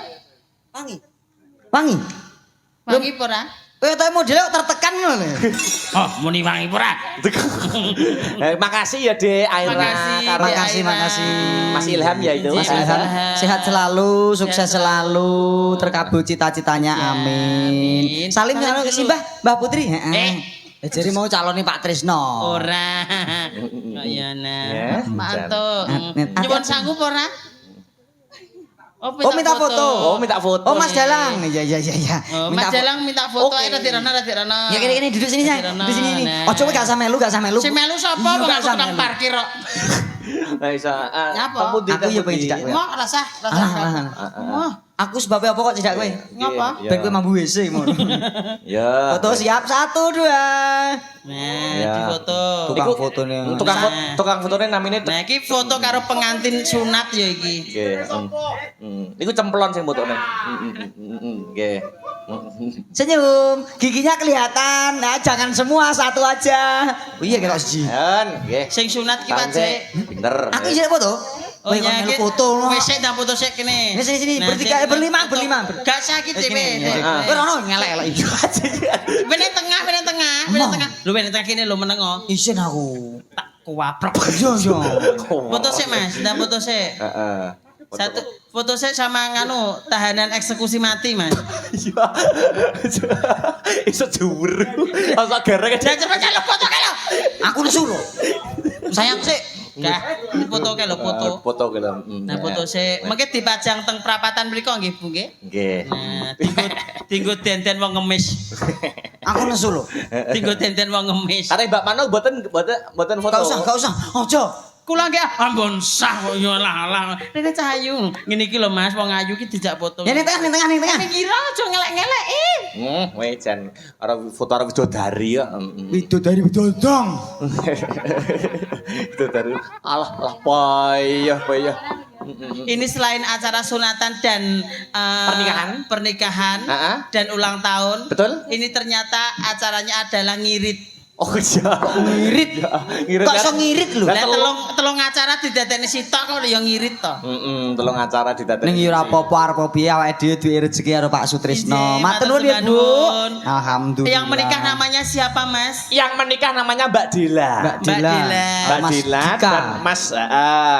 Wangi. Wangi. Wangi apa ora? Kowe tau modele kok tertekan ngono lho. Oh, muni wangi ora? Makasih ya Dek Aira. Makasih, Karena- Dek Makasih, Aira. makasih. Mas Ilham ya itu. Mas Ilham sehat selalu, sukses Sehat selalu, terkabul cita-citanya. Ya, amin. amin. Salim Salam karo dulu. si Mbah Putri. Heeh. Jadi mau caloni Pak Trisno. Ora. Kaya Ya, Pak Anto. Net. Nyuwun sanggup ora? Oh minta foto. Oh, minta foto. Oh Mas Dalang. Iya. Oh, Mas Jalang minta foto ae Rati Rono. Ya kene duduk sini saya. Rati Rono, Di sini nih. nah. Ojo kowe gak usah melu. Si melu sapa Iya, kok gak aku usah tukang melu. parkir kok. Nah, isa. Nyapa? Kamu di Aku ya pengen cedak kowe. Mau rasah. Alah. Wah, Aku sebabnya apa kok cedak kowe? ngapa? Ben kowe mambu WC ngono. Ya. Foto siap 1 2. Nah, Ya. di foto. Tukang Iku- fotone. Tukang fotonya namanya Nah, iki foto karo pengantin sunat ya iki. Nggih. Iku cemplon sing fotone. Nggih. Senyum, giginya kelihatan. Nah, jangan semua, satu aja. Oh iya kira siji. Nggih. Sing sunat ki Tangan Pak Cek. sik. Pinter. Aku izin foto. Oh Kowe kok ya, melu foto loh. Wis sik ndang foto sik kene. Ini sini, Nah, bertiga, sik, berlima. foto. Gak sakit Eh, dhewe. gini, ya. Ah. Kowe rono ngelek-elek iki. Bene tengah. Emang? Lho bene tengah kene lho menengo. Isin aku. Tak kuwaprek. Iya. Foto sik Mas, ndang foto sik. Heeh. Satu foto sik sama nganu tahanan eksekusi mati Mas. Iya. Iso dhuwur. Asa gareng Jangan cepet jaluk foto kene. Aku nesu lho. Sayang sih. Kah, foto kene lho foto. Foto kene. Nah foto sik mengke dipajang teng prapatan mriku nggih Bu nggih. Nggih. Nah, tinggo denden wong ngemis. Aku nesu lho. Tinggo denden wong ngemis. Karena Mbak Mano mboten foto. Gak usah. Ojo. Kula nggih ampun sah kok yo lah. Rene Cahayu. Ngene iki lho Mas, wong ayu ki dijak foto. Ya ning tengah. Pinggir aja ngelek-ngeleki. Weh jan foto karo widodari ya. Widodari widodong. Widodari. Alah payah. Ini selain acara sunatan dan pernikahan Heeh. dan ulang tahun. Betul? Ini ternyata acaranya adalah ngirit. Oh iya. Ngirit. Ngirit. Kok iso ngirit lho? Lah telung acara didadekne sitok kok ya ngirit to. Telung acara didateni. Ning yo ora apa-apa arep piye awake dhewe duwe rezeki karo Pak Sutrisno. Iji, Matur nuwun ya, matur Bu. nuwun. Alhamdulillah. Yang menikah namanya siapa, Mas? Yang menikah namanya Mbak Dila. Mbak Dila. Dila. Mbak Mas Dila Dika. dan Mas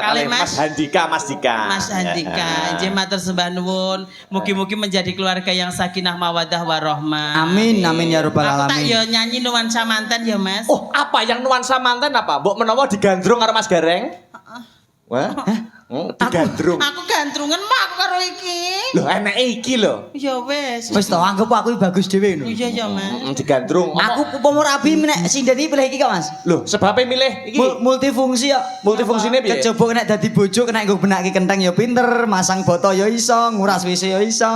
Kali Mas Handika, Mas Dika. Mas Handika, nggih matur sembah nuwun. Mugi-mugi menjadi keluarga yang sakinah mawaddah warahmah. Amin ya rabbal Aku tak alamin. yo nyanyi nuansa manten ya, Mas. Oh, apa yang nuansa manten apa? Mbok menawa digandrung karo Mas Gareng? Wah? Digandrung. Aku gandrungan mak aku karo iki. Loh, eneke iki lho. Ya wis. Wis to anggap aku bagus dhewe ngono. Iya ya, Mas. Digandrung. Aku pomor abi nek sindeni pilih iki kok, Mas. Loh, sebabnya milih iki. Multifungsi ya. Multifungsine piye? Kejaba nek dadi bojo kena nggo benake kenteng ya pinter, masang boto ya iso, nguras WC ya iso.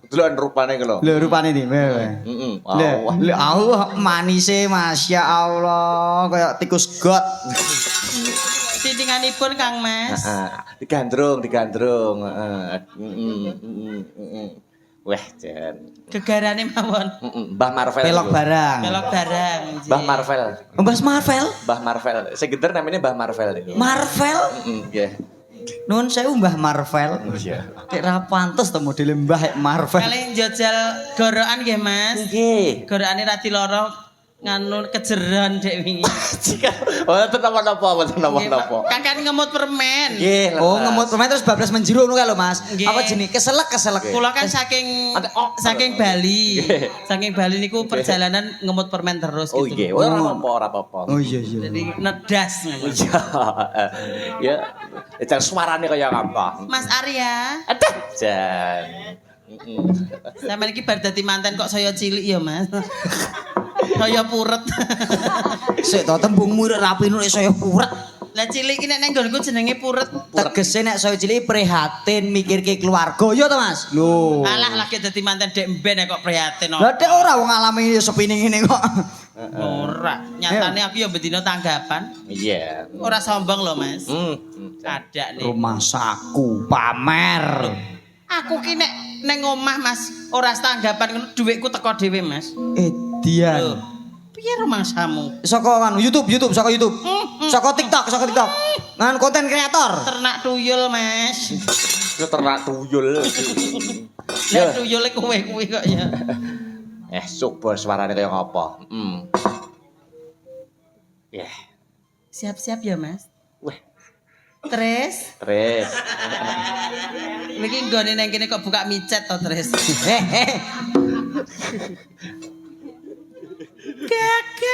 Deloken rupane ku lho. Lho rupane ndi? Lho, aku manise Masya Allah kayak tikus got. Tindinganipun Kang Mas. Digandrung. Weh, Jen. Gegarane mawon. Mbah Marvel. Pelok barang. Melok barang. Mbah Marvel. Mbah Marvel? Mbah Marvel. Saya geder namanya Mbah Marvel itu. Marvel? Nggih. Nuwun sewu Mbah Marvel. Iya. Kayak ra pantes to modele Mbah Marvel. Kali njajal gorokan nggih Mas. Nggih. Gorokane rati loro nganu kejeron dek wingi. Oh, napa? Kakak ngemut permen. Nggih. Oh, ngemut permen terus bablas menjero ngono kae lho, Mas. Nggih. Apa jenenge? Keselek. Kula kan saking Bali. Saking Bali niku perjalanan ngemut permen terus Oh gitu. nggih, ora apa-apa. Oh iya. Jadi nedas. Iya. Ya, jan suarane kaya apa? Mas Arya, Aduh, jan. sampean iki bar dadi manten kok saya cilik ya, Mas. Kaya puret. Sik to tembungmu rek rapi nek saya puret. Lah cilik iki nek nang nggonku jenenge puret. Tegese nek saya cilik prihatin mikirke keluarga ya to, Mas. Lho. Alah lagi dadi manten dek mben kok prihatin. Lah dek ora wong ngalami sepine ngene kok. Ora, nyatane aku ya bedino tanggapan. Iya. Ora sombong loh, Mas. Ada nih. Rumah saku pamer. Aku ki nek neng omah Mas, ora tanggapan ngono dhuwitku teko dhewe Mas. Dian. Lho, piye rumangsamu? Saka kan YouTube, saka YouTube. Saka TikTok. Ngan konten kreator. Ternak tuyul, Mas. Itu ternak tuyul. Lah tuyule kowe kuwi kok ya. Coba suarane kaya ngapa? Siap-siap ya, Mas. Weh, Tres. Iki nggone nang kene kok buka micet to, Tres.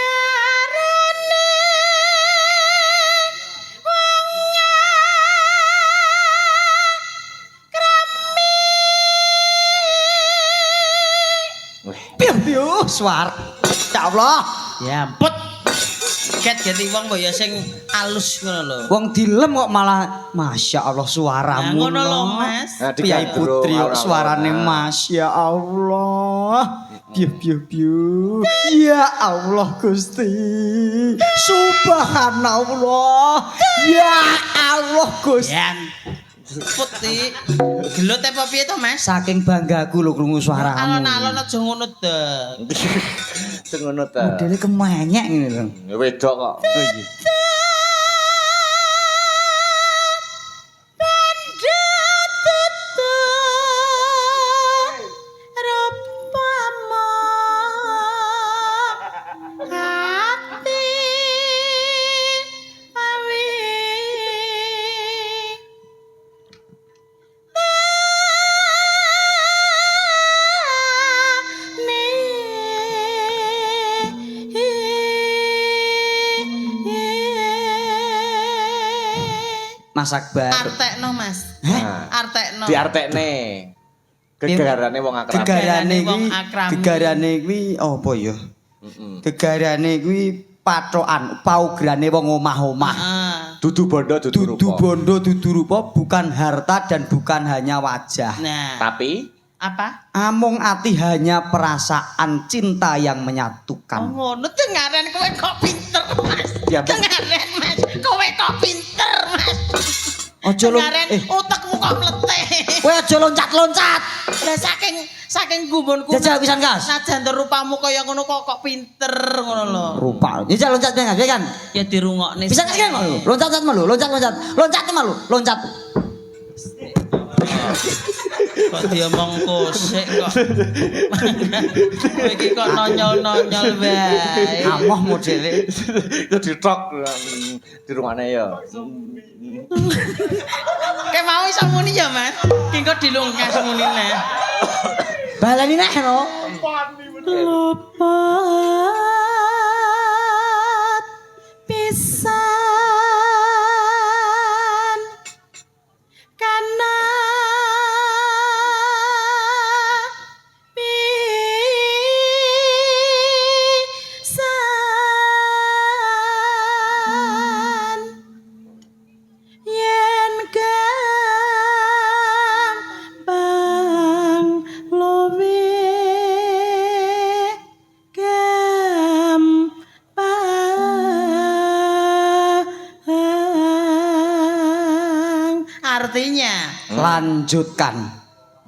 Gagarane Piu suar. Ya Allah. ya ampun. Ket ganti wong mbok ya sing alus ngono lho. Wong dilem kok malah Masya Allah Nah, suaramu. ngono lho, no. Mas. Piai Putri kok suarane Masya Allah. Piu. Ya Allah Gusti. Subhanallah. Ya Allah Gusti. Yan. Putih. Gelut apa piye to, Mas? Saking banggaku lho krungu suaramu. Alon-alon aja ngono deh. Sing ngono ta. Modele kemenyek ngene lho. Ya wedok kok. Oh iya. Mas Akbar. Artekno, Mas. Artekno. Diartekne. Gegarane wong akrab. Gegarane kuwi apa ya? Gegarane kuwi patokan, paugrane wong omah-omah. Dudu bondo dudu rupa. Dudu bondo dudu rupa, bukan harta dan bukan hanya wajah. Nah, Tapi apa? Amung ati hanya perasaan cinta yang Oh, menyatukan. ngono dengaren kowe kok pinter, Mas. Ya, Bu. Dengaren, Mas. Kowe kok pinter, Mas. Ojo lo, Dengaren utekmu kok mleteh. kowe aja loncat-loncat. Lah saking gumunku. Jajal pisan Kas. Najan rupamu kaya ngono kok pinter ngono lho. Rupa. Jajal loncat pisan kan? Ya dirungokne. Bisa kan malu? Loncat malu, loncat. Loncatnya malu, loncat. Kok diomong kosek kok. Kowe iki kok nonyol-nonyol bae. Amoh modele. itu ditok di rumahnya ya. Kayak mau iso muni ya, Mas. Ki kok dilungkas munine. Balani nek no. Lepat pisan kana pisan yen gampang luwe gampang artinya Lanjutkan.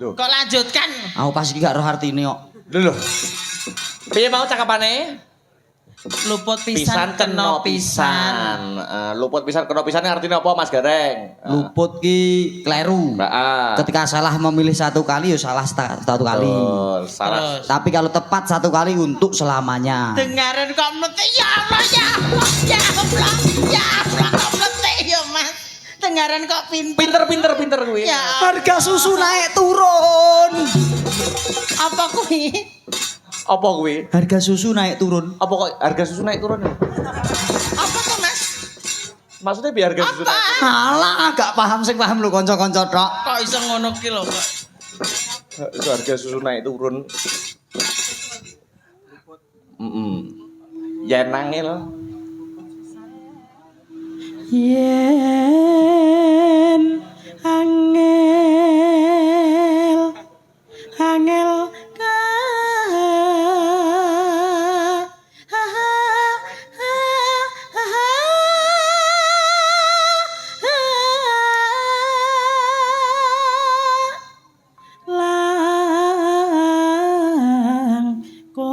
kok lanjutkan Aku pas iki gak roh artine kok. Lho. Piye mau cakapane? luput pisan kena pisan. Luput pisan kena pisan artinya apa Mas Gareng? Luput ki kleru. Heeh. Ketika salah memilih satu kali ya salah satu kali. Betul, salah. Terus Tapi kalau tepat satu kali untuk selamanya. dengaran kok mletih ya Allah ya Allah ya Allah ya Allah kok mletih ya Mas. Dengaran kok Pinter kuwi. Ya Harga susu naik turun. apa kuwi? Apa kuwi? Harga susu naik turun. Apa kok harga susu naik turun? Apa kok Mas? Maksudnya biar harga susu naik turun. Alah, gak paham sing paham lu kanca-kanca tok. Kok iso ngono ki lho kok. Itu harga susu naik turun. Ya nangil. Yen angel ka lang ko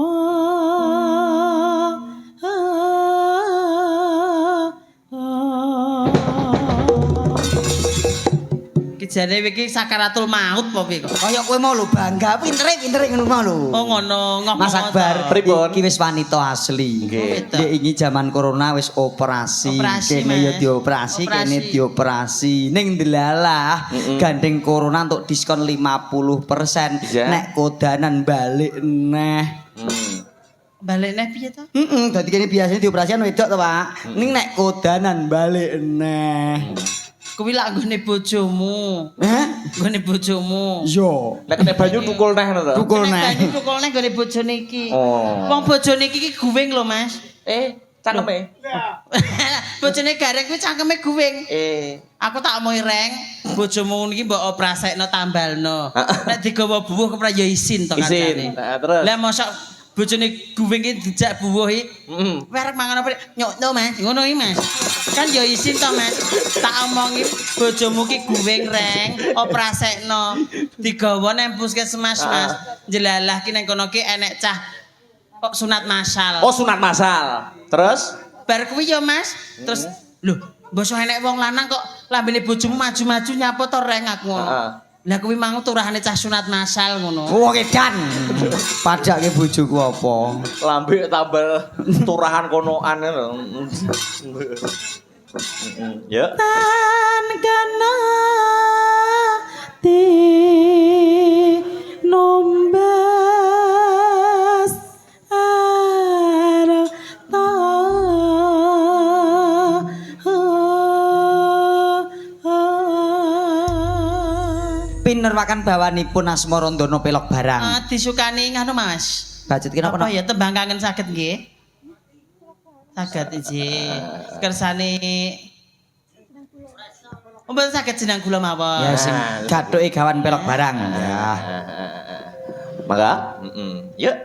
Jane iki sakaratul maut apa piye kok? Kaya kowe mau lho bangga pintere ngono mau lho. Oh ngono, ngomong. Mas Akbar, Pripun? iki wis wanita asli. Nggih. Dek iki zaman corona wis operasi. Operasi, Kene ya Mas. dioperasi, Operasi. kene dioperasi. Ning delalah gandeng corona untuk diskon 50%. Iya. Nek kodanan balik neh. Balik neh piye to? Dadi kene biasanya dioperasikan wedok to, Pak. Ning nek kodanan balik neh. Kuwi lak nggone bojomu. Nggone bojomu. Yo. Nek kena banyu tukul neh ngono to. Tukul Nek neh. banyu tukul neh nggone bojone iki. Oh. Wong bojone iki guwing lho, Mas. Cangkeme. Bojone gareng kuwi cangkeme guwing. Aku Aku tak omongi reng, bojomu ngono iki mbok oprasekno tambalno. Nek digawa buwuh kepra ya isin to Isin. kancane. Nah, terus. Lah mosok bojone guwing iki dijak buwuh iki. Werek mangan apa? Nyokno Mas, ngono iki Mas. Kan ya isin to Mas. Tak omongi bojomu ki guwing reng, oprasekno. Digawa nang puskesmas Mas. Jelalah ki nang kono ki enek cah kok sunat masal. Oh, sunat masal. Terus Bar kuwi ya Mas. Terus lho, mbosok enek wong lanang kok lambene bojomu maju-maju nyapo to reng aku. Heeh. Lah kuwi mang turahane cah sunat masal ngono. Wong edan. Padake bojoku apa? lambe tambal turahan konoan lho. Ya. Tan kana ti nombas arta Pinerwakan bawanipun Asmarandana pelok barang. Disukani nganu Mas. Budget kira Apa apa? ya tembang kangen saged nggih? Saged iki. Kersane Mboten saged jeneng kula mawon. Ya sing gathuke gawan pelok barang. Ya. Mangga? Yuk.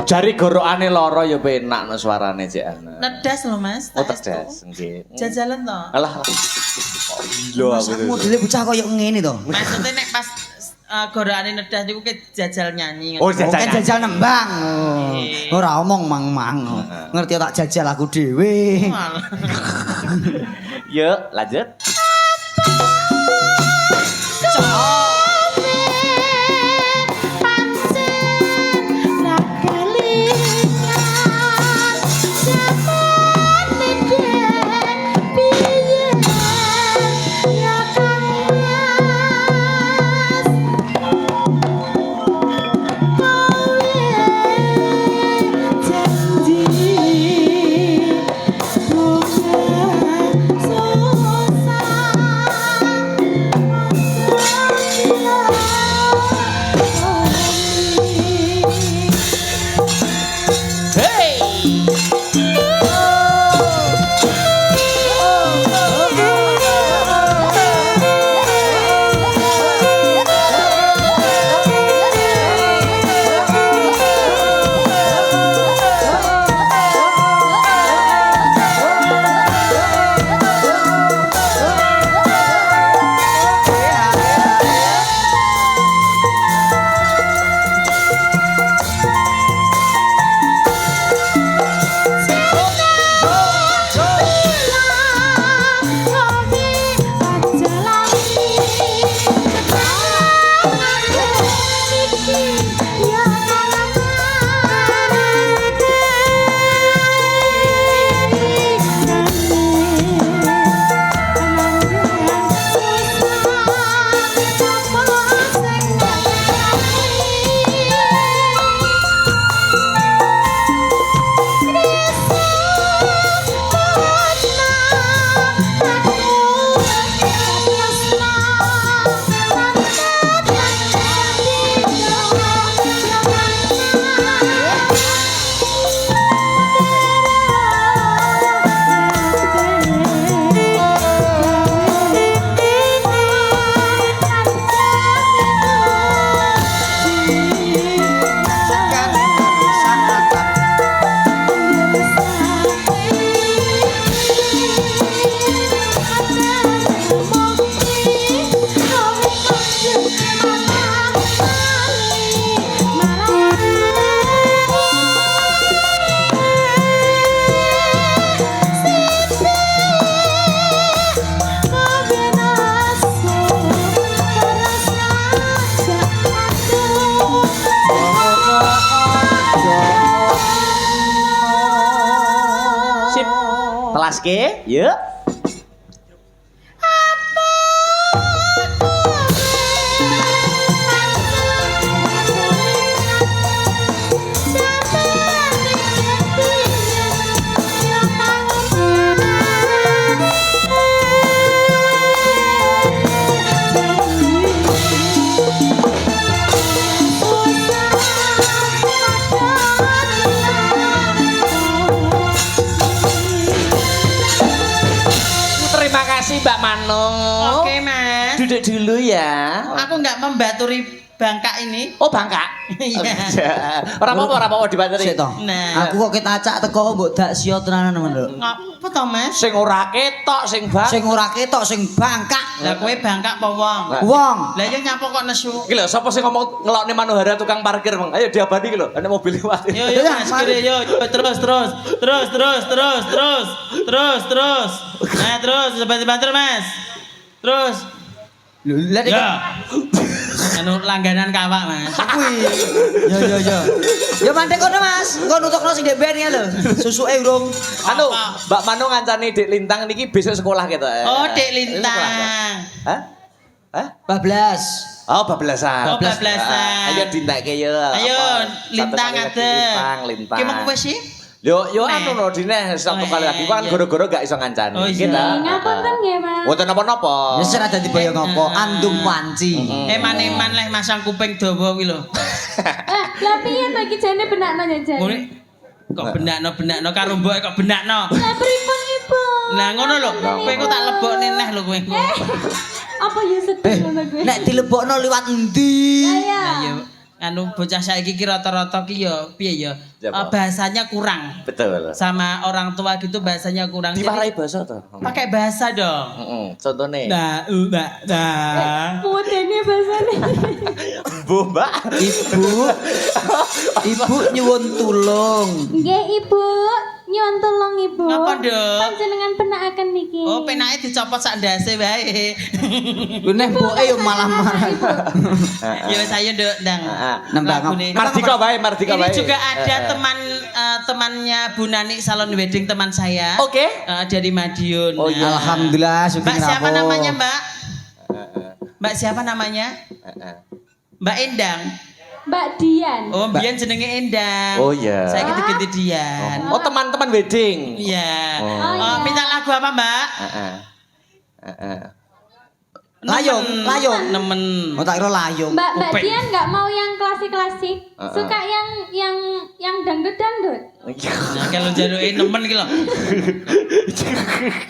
Jari gorokane lara ya penak no suarane cek ana. Nedas lho Mas. Oh tegas, nggih. Jajalan to. Alah. Gila aku. Modele bocah koyo ngene to. Maksudnya nek pas gorokane nedas niku ke jajal nyanyi. Oh, Oke jajal. jajal nembang. Ora omong mang-mang. Ngerti tak jajal aku dhewe. Yuk, lanjut. Janji, lawaske. Yuk. Terima kasih Mbak Manung. Oke, Mas. Duduk dulu ya. Aku nggak membaturi bangka ini. Oh bangka. Iya. Ora apa-apa dibateri. Sik to. Nah. Aku kok ketacak teko mbok dak sia tenanan men lho. Ngapa to, Mas? Sing ora ketok sing bang. Sing ora ketok sing bangkak. Lah kowe bangka apa wong? Wong. Lah ya nyapa kok nesu? Iki lho sapa sing ngomong ngelokne Manuhara tukang parkir, Mang? Ayo diabadi iki lho, ana mobil liwat. Yo Mas kiri yo terus. Nah terus banter Mas. Terus. Lho lha iki. Ya. Anu langganan kawak Mas. kuwi. Yo. Ya mandek kono Mas. Engko nutukno sing ndek ben ya lho. Susuke urung. Anu, Apa? Mbak Manung ngancani Dik Lintang niki besok sekolah ketok. Oh Dek Lintang. Hah? Hah? Bablas. Oh, bablasan. Oh, bablasan. Ayo dintekke yo. Ayo Apa, Lintang satu kali lagi ada. Lintang. Ki mau wis sih? Yo Meh. anu no dine satu kali lagi kan iya. goro-goro gak iso ngancani. Oh, iya. Kita. Ngapunten nggih, Mas. Wonten napa-napa. Ya ora dadi boyo ngopo, andum wanci. Eman-eman leh masang kuping dawa kuwi lho. Lah piye to iki jane benakno ya jane? Ngene kok benakno karo mbok kok benakno. Lah pripun Ibu? Lah ngono lho, kowe kok tak lebokne neh lho kowe. Apa ya sedih ngono kuwi? Nek dilebokno liwat endi? Lah ya. Nah ya anu bocah saiki ki rata-rata ki ya piye ya? Ya, Pak. Bahasanya kurang. Betul. Sama orang tua gitu bahasanya kurang. Diwarai Jadi, basa to. pakai bahasa dong. Heeh. Contone. Nah. Mudene basane. Bu, Mbak. Ibu nyuwun tulung. Nggih Ibu, nyuwun tulung Ibu. Ngapa, Dok? Panjenengan penakaken niki. Oh, penake dicopot sak ndase wae. Lho nek mboke yo malah marah. Ya wis ayo Nduk, Ndang. Nembang. Lagune. Mardika wae, Mardika wae. Ini juga ada temannya Bu Nani salon wedding teman saya. Oke. Dari Madiun. Oh, iya. Alhamdulillah syukur Mbak siapa rapo. namanya, Mbak? Mbak siapa namanya? Mbak Endang. Mbak Dian. Oh, Bian jenenge Endang. Oh, iya. Saya ganti-ganti Dian. Oh, teman-teman wedding. Iya. Oh, iya. Minta lagu apa, Mbak? Layong. Nemen. Oh tak kira layung. Mbak Kuping. Dian nggak mau yang klasik-klasik. Suka yang dangdut-dangdut. Nah, kalau jaluke nemen ki lho.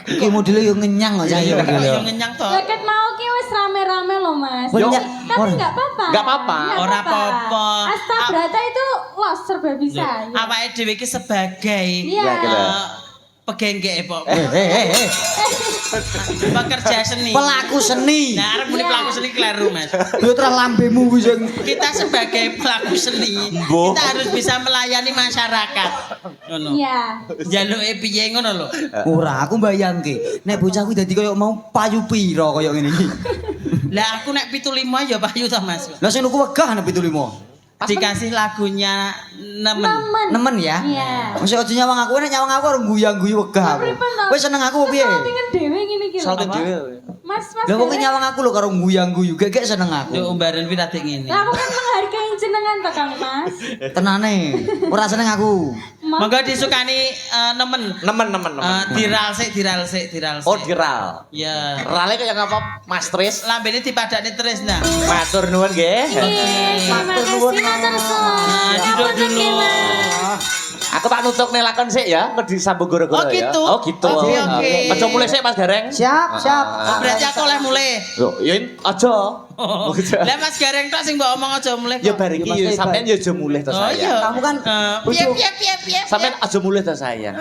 Iki modele yo ngenyang kok saya iki lho. Yo ngenyang to. Leket mau ki wis rame-rame loh Mas. Yo. Tapi nggak apa-apa. Nggak apa-apa. Ora apa-apa. Astabrata itu los serba bisa. ya. Awake dhewe iki sebagai Iya. pegengge Pok. Eh. Pekerja seni. Pelaku seni. Nah, arep muni pelaku seni kleru, Mas. Yo terus lambemu kuwi sing Kita sebagai pelaku seni, Mbok. kita harus bisa melayani masyarakat. Ngono. Iya. Jaluke piye ngono lho. ora aku mbayangke nek bocah kuwi dadi koyo mau payu pira koyo ngene iki. Lah aku nek 75 ya payu to, Mas. Lah sing nuku wegah nek 75. Dikasih lagunya nemen. Nemen ya. Iya. Mesti aja nyawang aku nek nyawang aku arep guyang-guyu wegah aku. Pripun to? Wis seneng aku piye? Saltingan dhewe ngene iki lho. Salting Apa? dhewe. Mas. Lah wong nyawang aku lho karo guyang-guyu gek seneng aku. Yo umbaran pi tadi ngene. Lah aku kan menghargai jenengan to Kang Mas. Tenane. Ora seneng aku. Monggo disukani nemen. Nemen. Diral sik. Oh, diral. Ya. Rale kaya ngapa, Mas Tris? Lambene dipadakne terus nah. Matur nuwun nggih. Terima kasih matur suwun. Duduk dulu. Aku tak nutuk nih lakon sik ya, engko disambung goro-goro Oh, ya. gitu? Oh gitu. Oke. Aja mulai sik Mas Gareng. Siap. Oh, berarti aku oleh mulai. Loh, ya aja. Lah Mas Gareng tok sing mbok omong aja mulai. Ya bar iki sampean ya aja mulih to Oh saya. iya. Kamu kan piye. Sampean aja mulih to saya.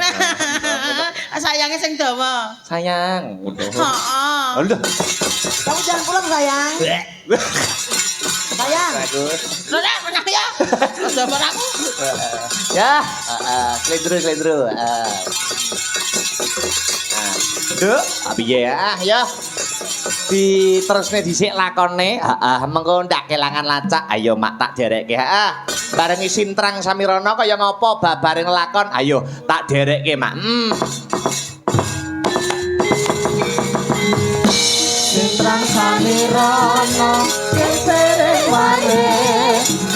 Sayange sing dawa. Sayang. Heeh. Lho. Kamu jangan pulang sayang. Sayang. Bagus. Lho nek menang ya. Aja aku. Ya, slendro. Duk, piye ya? Diterusne dhisik lakone. Heeh, mengko ndak kelangan lacak. Ayo mak tak derekke. Heeh. Barengi Sintrang Samirana kaya ngopo babaring lakon. Ayo tak derekke, Mak.